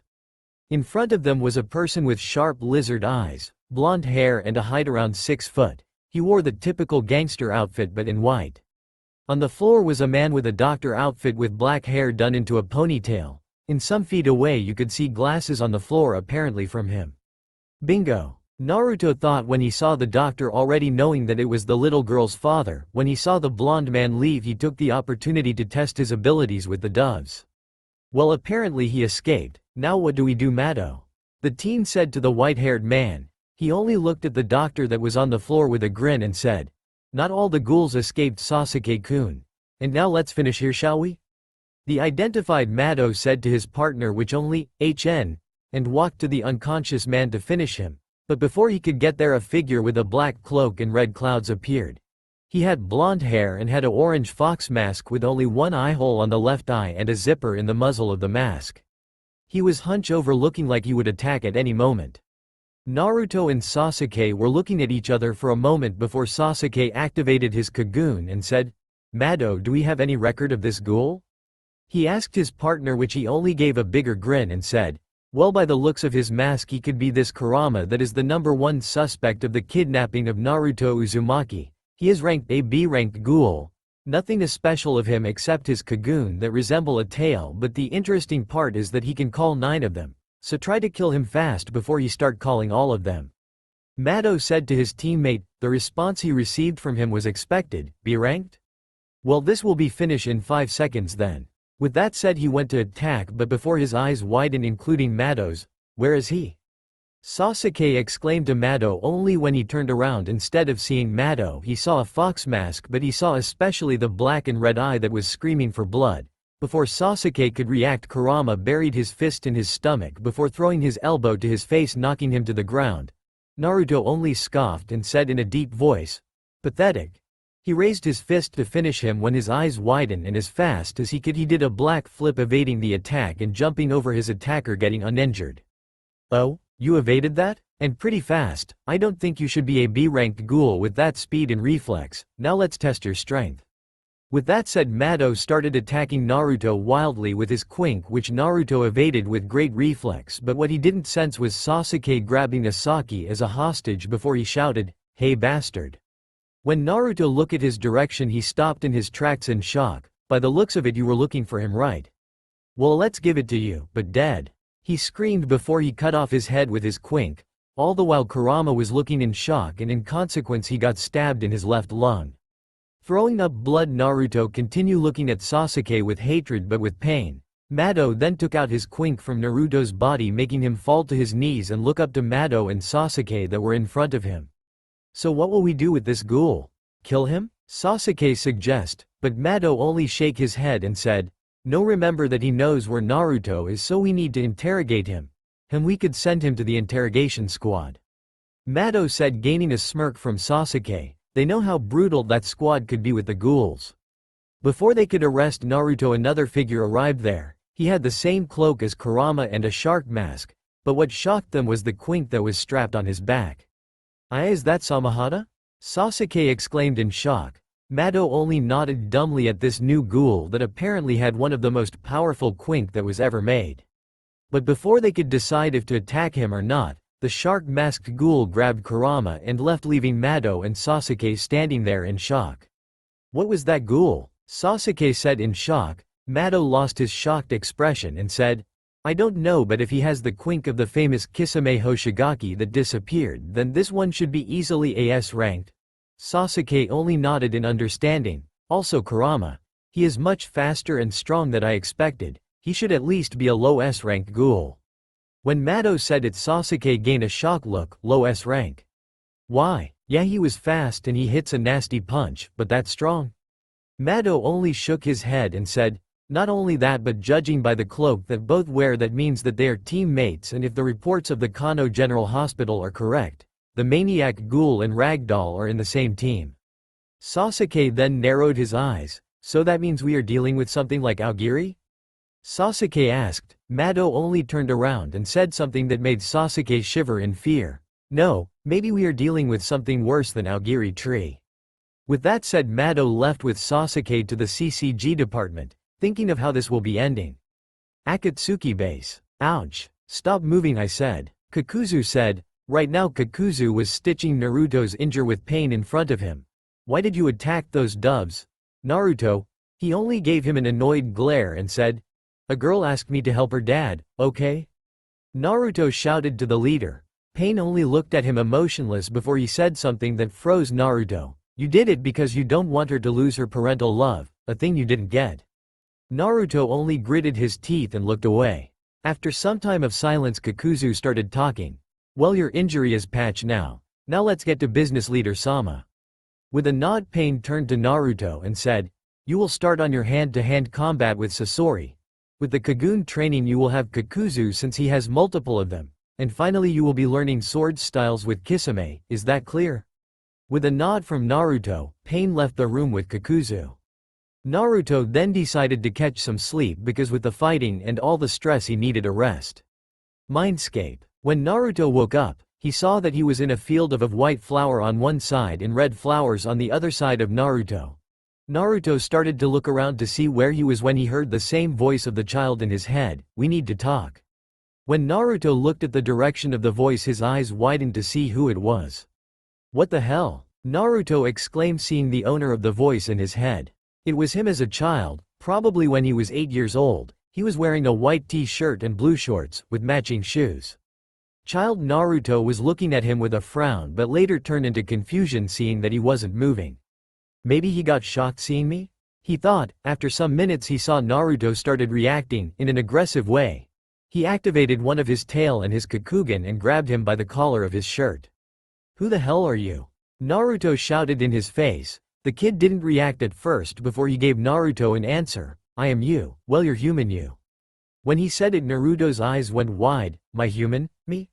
Speaker 1: In front of them was a person with sharp lizard eyes, blonde hair and a height around 6 foot. He wore the typical gangster outfit but in white. On the floor was a man with a doctor outfit with black hair done into a ponytail. In some feet away you could see glasses on the floor apparently from him. Bingo! Naruto thought when he saw the doctor, already knowing that it was the little girl's father. When he saw the blonde man leave he took the opportunity to test his abilities with the doves. Well, apparently he escaped. Now what do we do, Mado? The teen said to the white-haired man. He only looked at the doctor that was on the floor with a grin and said, Not all the ghouls escaped, Sasuke-kun. And now let's finish here, shall we? The identified Mado said to his partner, which only HN, and walked to the unconscious man to finish him. But before he could get there a figure with a black cloak and red clouds appeared. He had blonde hair and had an orange fox mask with only one eye hole on the left eye and a zipper in the muzzle of the mask. He was hunched over looking like he would attack at any moment. Naruto and Sasuke were looking at each other for a moment before Sasuke activated his Kagun and said, Mado, do we have any record of this ghoul? He asked his partner, which he only gave a bigger grin and said, Well, by the looks of his mask he could be this Kurama that is the #1 suspect of the kidnapping of Naruto Uzumaki. He is ranked a B-ranked ghoul. Nothing special of him except his Kagoon that resemble a tail, but the interesting part is that he can call 9 of them, so try to kill him fast before he start calling all of them. Mado said to his teammate. The response he received from him was expected. B-ranked? Well, this will be finished in 5 seconds then. With that said, he went to attack, but before his eyes widened, including Mado's. Where is he? Sasuke exclaimed to Mado. Only when he turned around, instead of seeing Mado, he saw a fox mask, but he saw especially the black and red eye that was screaming for blood. Before Sasuke could react, Kurama buried his fist in his stomach before throwing his elbow to his face, knocking him to the ground. Naruto only scoffed and said in a deep voice, "Pathetic." He raised his fist to finish him when his eyes widened, and as fast as he could he did a black flip, evading the attack and jumping over his attacker, getting uninjured. Oh, you evaded that? And pretty fast. I don't think you should be a B-ranked ghoul with that speed and reflex. Now let's test your strength. With that said, Mado started attacking Naruto wildly with his quink, which Naruto evaded with great reflex, but what he didn't sense was Sasuke grabbing Asaki as a hostage before he shouted, "Hey bastard." When Naruto looked at his direction, he stopped in his tracks in shock. By the looks of it, you were looking for him, right? Well, let's give it to you, but dead. He screamed before he cut off his head with his quink. All the while Kurama was looking in shock, and in consequence he got stabbed in his left lung. Throwing up blood, Naruto continued looking at Sasuke with hatred but with pain. Mado then took out his quink from Naruto's body, making him fall to his knees and look up to Mado and Sasuke that were in front of him. So what will we do with this ghoul? Kill him? Sasuke suggested, but Mado only shook his head and said, "No, remember that he knows where Naruto is, so we need to interrogate him. And we could send him to the interrogation squad." Mado said, gaining a smirk from Sasuke. They know how brutal that squad could be with the ghouls. Before they could arrest Naruto, another figure arrived there. He had the same cloak as Kurama and a shark mask, but what shocked them was the quink that was strapped on his back. Is that Samahata?" Sasuke exclaimed in shock. Mado only nodded dumbly at this new ghoul that apparently had one of the most powerful quink that was ever made. But before they could decide if to attack him or not, the shark-masked ghoul grabbed Kurama and left, leaving Mado and Sasuke standing there in shock. "What was that ghoul?" Sasuke said in shock. Mado lost his shocked expression and said, "I don't know, but if he has the quink of the famous Kisame Hoshigaki that disappeared, then this one should be easily AS ranked." Sasuke only nodded in understanding. "Also Kurama. He is much faster and strong than I expected. He should at least be a low S ranked ghoul." When Mado said it, Sasuke gained a shock look. "Low S rank? Why? Yeah, he was fast and he hits a nasty punch, but that's strong?" Mado only shook his head and said, "Not only that, but judging by the cloak that both wear, that means that they are teammates, and if the reports of the Kano General Hospital are correct, the maniac ghoul and Ragdoll are in the same team." Sasuke then narrowed his eyes. "So that means we are dealing with something like Aogiri?" Sasuke asked. Mado only turned around and said something that made Sasuke shiver in fear. "No, maybe we are dealing with something worse than Aogiri tree." With that said, Mado left with Sasuke to the CCG department, thinking of how this will be ending. Akatsuki base. "Ouch. Stop moving," I said. Kakuzu said. Right now Kakuzu was stitching Naruto's injury with pain in front of him. "Why did you attack those dubs?" Naruto. He only gave him an annoyed glare and said, "A girl asked me to help her dad, okay?" Naruto shouted to the leader. Pain only looked at him emotionless before he said something that froze Naruto. "You did it because you don't want her to lose her parental love, a thing you didn't get." Naruto only gritted his teeth and looked away. After some time of silence, Kakuzu started talking. "Well, your injury is patched now. Now let's get to business, Leader Sama." With a nod, Pain turned to Naruto and said, "You will start on your hand-to-hand combat with Sasori. With the Kagoon training you will have Kakuzu since he has multiple of them, and finally you will be learning sword styles with Kisame, is that clear?" With a nod from Naruto, Pain left the room with Kakuzu. Naruto then decided to catch some sleep because with the fighting and all the stress he needed a rest. Mindscape. When Naruto woke up, he saw that he was in a field of white flower on one side and red flowers on the other side of Naruto. Naruto started to look around to see where he was when he heard the same voice of the child in his head, "We need to talk." When Naruto looked at the direction of the voice, his eyes widened to see who it was. What the hell? Naruto exclaimed, seeing the owner of the voice in his head. It was him as a child, probably when he was 8 years old. He was wearing a white t-shirt and blue shorts, with matching shoes. Child Naruto was looking at him with a frown, but later turned into confusion seeing that he wasn't moving. Maybe he got shocked seeing me? He thought. After some minutes he saw Naruto started reacting in an aggressive way. He activated one of his tail and his Kakugan and grabbed him by the collar of his shirt. Who the hell are you? Naruto shouted in his face. The kid didn't react at first before he gave Naruto an answer. I am you. Well, you're human, you. When he said it, Naruto's eyes went wide. My human? Me?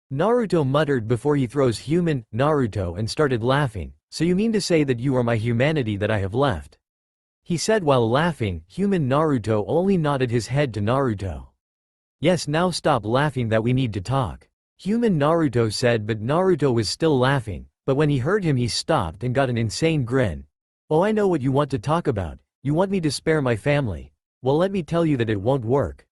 Speaker 1: Naruto muttered before he throws human, Naruto, and started laughing. So you mean to say that you are my humanity that I have left? He said while laughing. Human Naruto only nodded his head to Naruto. Yes, now stop laughing, that we need to talk. Human Naruto said, but Naruto was still laughing, but when he heard him he stopped and got an insane grin. Oh, I know what you want to talk about. You want me to spare my family. Well, let me tell you that it won't work.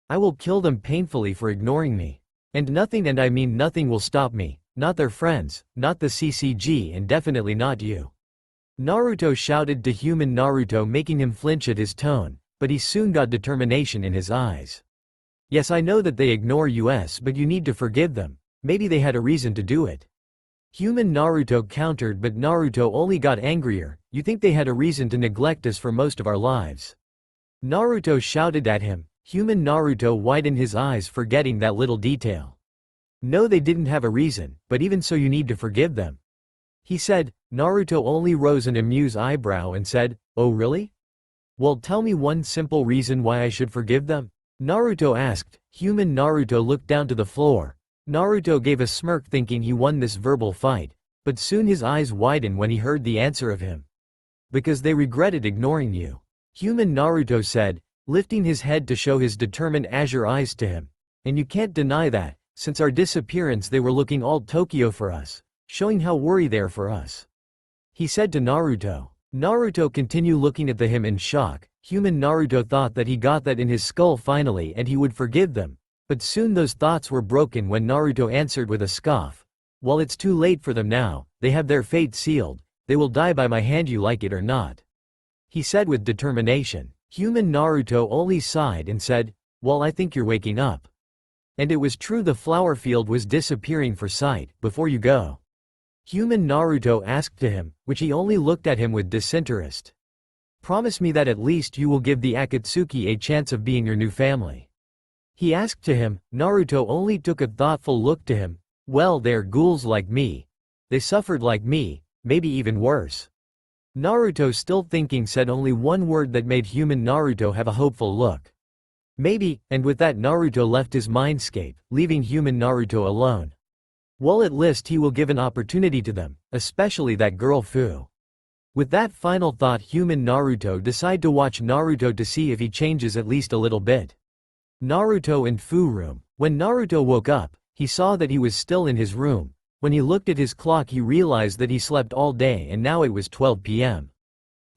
Speaker 1: I will kill them painfully for ignoring me. And nothing, and I mean nothing, will stop me. Not their friends, not the CCG, and definitely not you. Naruto shouted to human Naruto, making him flinch at his tone, but he soon got determination in his eyes. Yes, I know that they ignore us, but you need to forgive them. Maybe they had a reason to do it. Human Naruto countered, but Naruto only got angrier. You think they had a reason to neglect us for most of our lives? Naruto shouted at him. Human Naruto widened his eyes, forgetting that little detail. No, they didn't have a reason, but even so you need to forgive them. He said. Naruto only rose an amused eyebrow and said, oh really? Well, tell me one simple reason why I should forgive them. Naruto asked. Human Naruto looked down to the floor. Naruto gave a smirk, thinking he won this verbal fight, but soon his eyes widened when he heard the answer of him. Because they regretted ignoring you. Human Naruto said, lifting his head to show his determined azure eyes to him. And you can't deny that, since our disappearance they were looking all Tokyo for us, showing how worried they are for us. He said to Naruto. Naruto continued looking at him in shock. Human Naruto thought that he got that in his skull finally and he would forgive them, but soon those thoughts were broken when Naruto answered with a scoff. Well, it's too late for them now, they have their fate sealed, they will die by my hand, you like it or not. He said with determination. Human Naruto only sighed and said, well, I think you're waking up. And it was true, the flower field was disappearing for sight. Before you go, Human Naruto asked to him, which he only looked at him with disinterest. Promise me that at least you will give the Akatsuki a chance of being your new family. He asked to him. Naruto only took a thoughtful look to him. Well, they're ghouls like me. They suffered like me, maybe even worse. Naruto, still thinking, said only one word that made human Naruto have a hopeful look. Maybe, and with that Naruto left his mindscape, leaving human Naruto alone. Well, at least he will give an opportunity to them, especially that girl Fu. With that final thought, human Naruto decided to watch Naruto to see if he changes at least a little bit. Naruto and Fu room. When Naruto woke up, he saw that he was still in his room. When he looked at his clock he realized that he slept all day and now it was 12 p.m.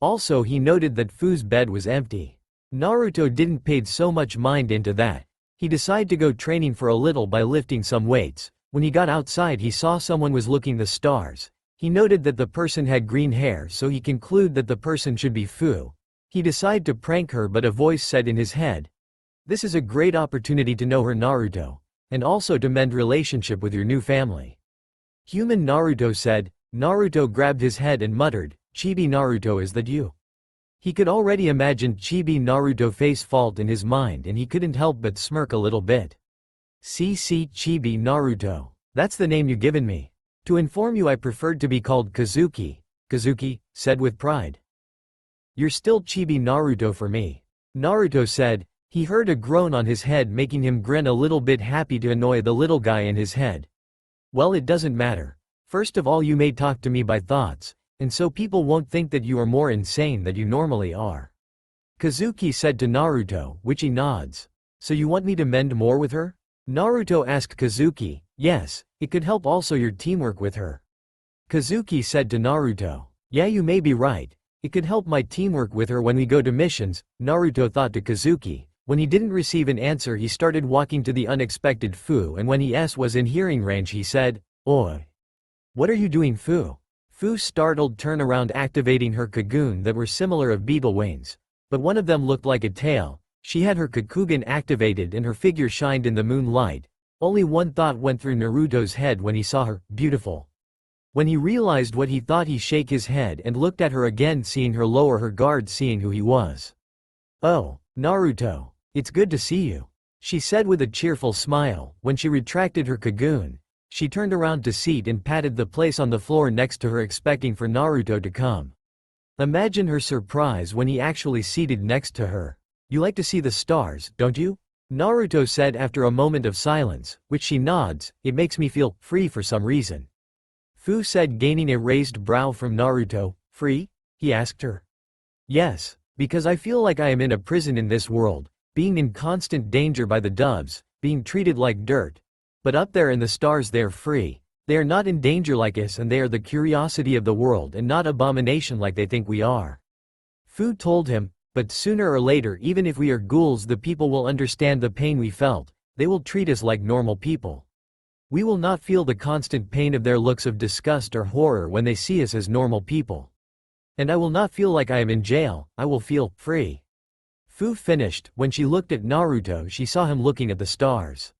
Speaker 1: Also he noted that Fu's bed was empty. Naruto didn't pay so much mind into that. He decided to go training for a little by lifting some weights. When he got outside he saw someone was looking the stars. He noted that the person had green hair, so he concluded that the person should be Fu. He decided to prank her, but a voice said in his head, this is a great opportunity to know her, Naruto, and also to mend relationship with your new family. Human Naruto said. Naruto grabbed his head and muttered, Chibi Naruto, is that you? He could already imagine Chibi Naruto face fault in his mind and he couldn't help but smirk a little bit. CC Chibi Naruto. That's the name you given me. To inform you, I preferred to be called Kazuki. Kazuki said with pride. You're still Chibi Naruto for me. Naruto said. He heard a groan on his head, making him grin a little bit, happy to annoy the little guy in his head. Well, it doesn't matter. First of all, you may talk to me by thoughts, and so people won't think that you are more insane than you normally are. Kazuki said to Naruto, which he nods. So you want me to mend more with her? Naruto asked Kazuki. Yes, it could help also your teamwork with her. Kazuki said to Naruto. Yeah, you may be right. It could help my teamwork with her when we go to missions. Naruto thought to Kazuki. When he didn't receive an answer he started walking to the unexpected Fu, and when he was in hearing range he said, "Oi. What are you doing, Fu?" Fu startled turned around activating her cocoon that were similar of beetle wings. But one of them looked like a tail. She had her cocoon activated and her figure shined in the moonlight. Only one thought went through Naruto's head when he saw her, beautiful. When he realized what he thought he shook his head and looked at her again seeing her lower her guard seeing who he was. "Oh, Naruto. It's good to see you," she said with a cheerful smile. When she retracted her cocoon, she turned around to seat and patted the place on the floor next to her expecting for Naruto to come. Imagine her surprise when he actually seated next to her. "You like to see the stars, don't you?" Naruto said after a moment of silence, which she nods. "It makes me feel free for some reason." Fu said gaining a raised brow from Naruto. "Free?" he asked her. "Yes, because I feel like I am in a prison in this world, being in constant danger by the doves, being treated like dirt. But up there in the stars they are free. They are not in danger like us and they are the curiosity of the world and not abomination like they think we are." Fu told him, "But sooner or later even if we are ghouls the people will understand the pain we felt, they will treat us like normal people. We will not feel the constant pain of their looks of disgust or horror when they see us as normal people. And I will not feel like I am in jail, I will feel free." Fu finished. When she looked at Naruto she saw him looking at the stars.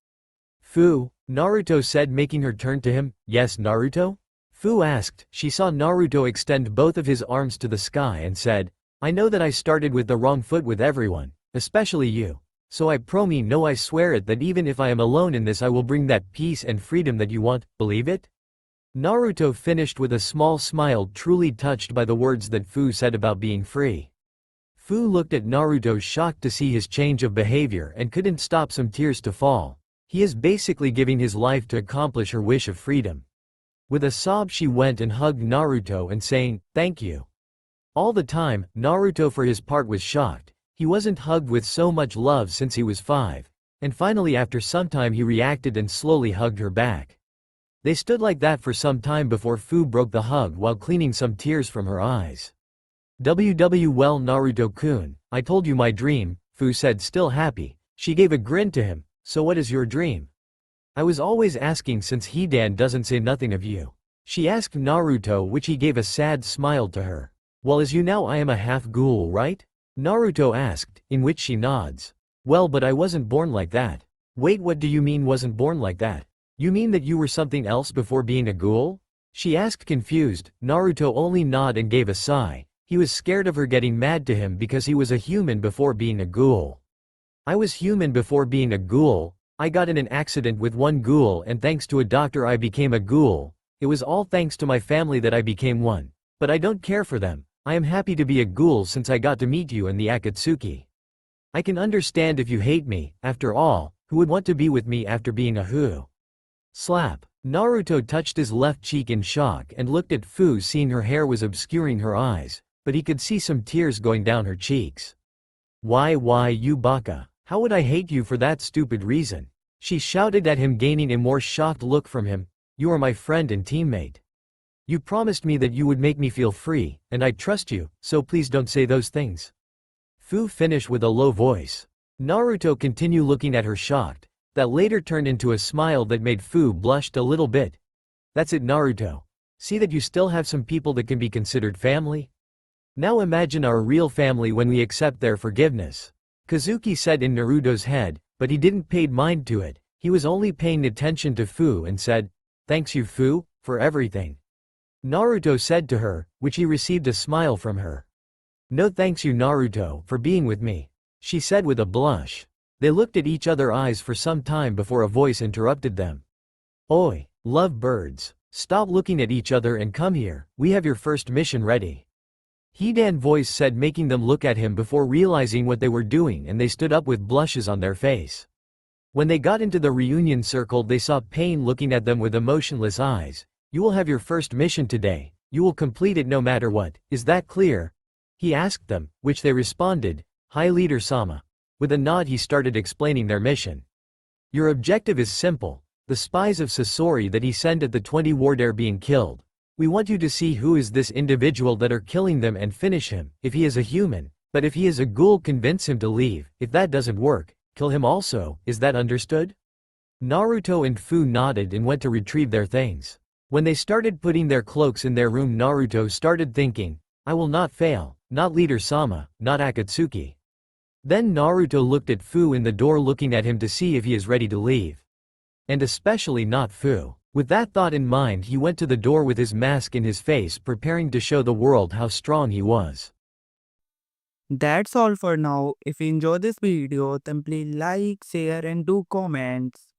Speaker 1: "Fu," Naruto said making her turn to him. "Yes, Naruto?" Fu asked. She saw Naruto extend both of his arms to the sky and said, "I know that I started with the wrong foot with everyone, especially you. So I I swear it that even if I am alone in this I will bring that peace and freedom that you want, believe it?" Naruto finished with a small smile truly touched by the words that Fu said about being free. Fu looked at Naruto shocked to see his change of behavior and couldn't stop some tears to fall. He is basically giving his life to accomplish her wish of freedom. With a sob she went and hugged Naruto and saying, "Thank you." All the time, Naruto for his part was shocked. He wasn't hugged with so much love since he was 5, and finally after some time he reacted and slowly hugged her back. They stood like that for some time before Fu broke the hug while cleaning some tears from her eyes. Well Naruto-kun, I told you my dream," Fu said still happy. She gave a grin to him. "So what is your dream?" "I was always asking since Hidan doesn't say nothing of you." She asked Naruto which he gave a sad smile to her. "Well as you now I am a half ghoul right?" Naruto asked, in which she nods. "Well but I wasn't born like that." "Wait what do you mean wasn't born like that? You mean that you were something else before being a ghoul?" She asked confused. Naruto only nodded and gave a sigh. He was scared of her getting mad to him because he was a human before being a ghoul. "I was human before being a ghoul. I got in an accident with one ghoul and thanks to a doctor I became a ghoul. It was all thanks to my family that I became one. But I don't care for them. I am happy to be a ghoul since I got to meet you in the Akatsuki. I can understand if you hate me, after all, who would want to be with me after being a who?" Slap. Naruto touched his left cheek in shock and looked at Fu seeing her hair was obscuring her eyes, but he could see some tears going down her cheeks. Why you baka? How would I hate you for that stupid reason?" She shouted at him gaining a more shocked look from him. "You are my friend and teammate. You promised me that you would make me feel free, and I trust you, so please don't say those things." Fu finished with a low voice. Naruto continued looking at her shocked. That later turned into a smile that made Fu blushed a little bit. "That's it Naruto. See that you still have some people that can be considered family? Now imagine our real family when we accept their forgiveness." Kazuki said in Naruto's head, but he didn't pay mind to it. He was only paying attention to Fu and said, "Thanks you Fu, for everything." Naruto said to her, which he received a smile from her. "No thanks you Naruto for being with me," she said with a blush. They looked at each other's eyes for some time before a voice interrupted them. "Oi, love birds. Stop looking at each other and come here, we have your first mission ready." Hidan voice said making them look at him before realizing what they were doing and they stood up with blushes on their face. When they got into the reunion circle they saw Pain looking at them with emotionless eyes. "You will have your first mission today, you will complete it no matter what, is that clear?" He asked them, which they responded, "Hi Leader Sama." With a nod he started explaining their mission. "Your objective is simple, the spies of Sasori that he sent at the 20 ward are being killed. We want you to see who is this individual that are killing them and finish him. If he is a human, But if he is a ghoul, convince him to leave. If that doesn't work, kill him also. Is that understood? Naruto and Fu nodded and went to retrieve their things. When they started putting their cloaks in their room, Naruto started thinking, I will not fail, not Leader Sama, not Akatsuki. Then Naruto looked at Fu in the door, looking at him to see if he is ready to leave. And especially not Fu. With that thought in mind, he went to the door with his mask in his face, preparing to show the world how strong he was.
Speaker 2: That's all for now. If you enjoy this video, then please like, share and do comments.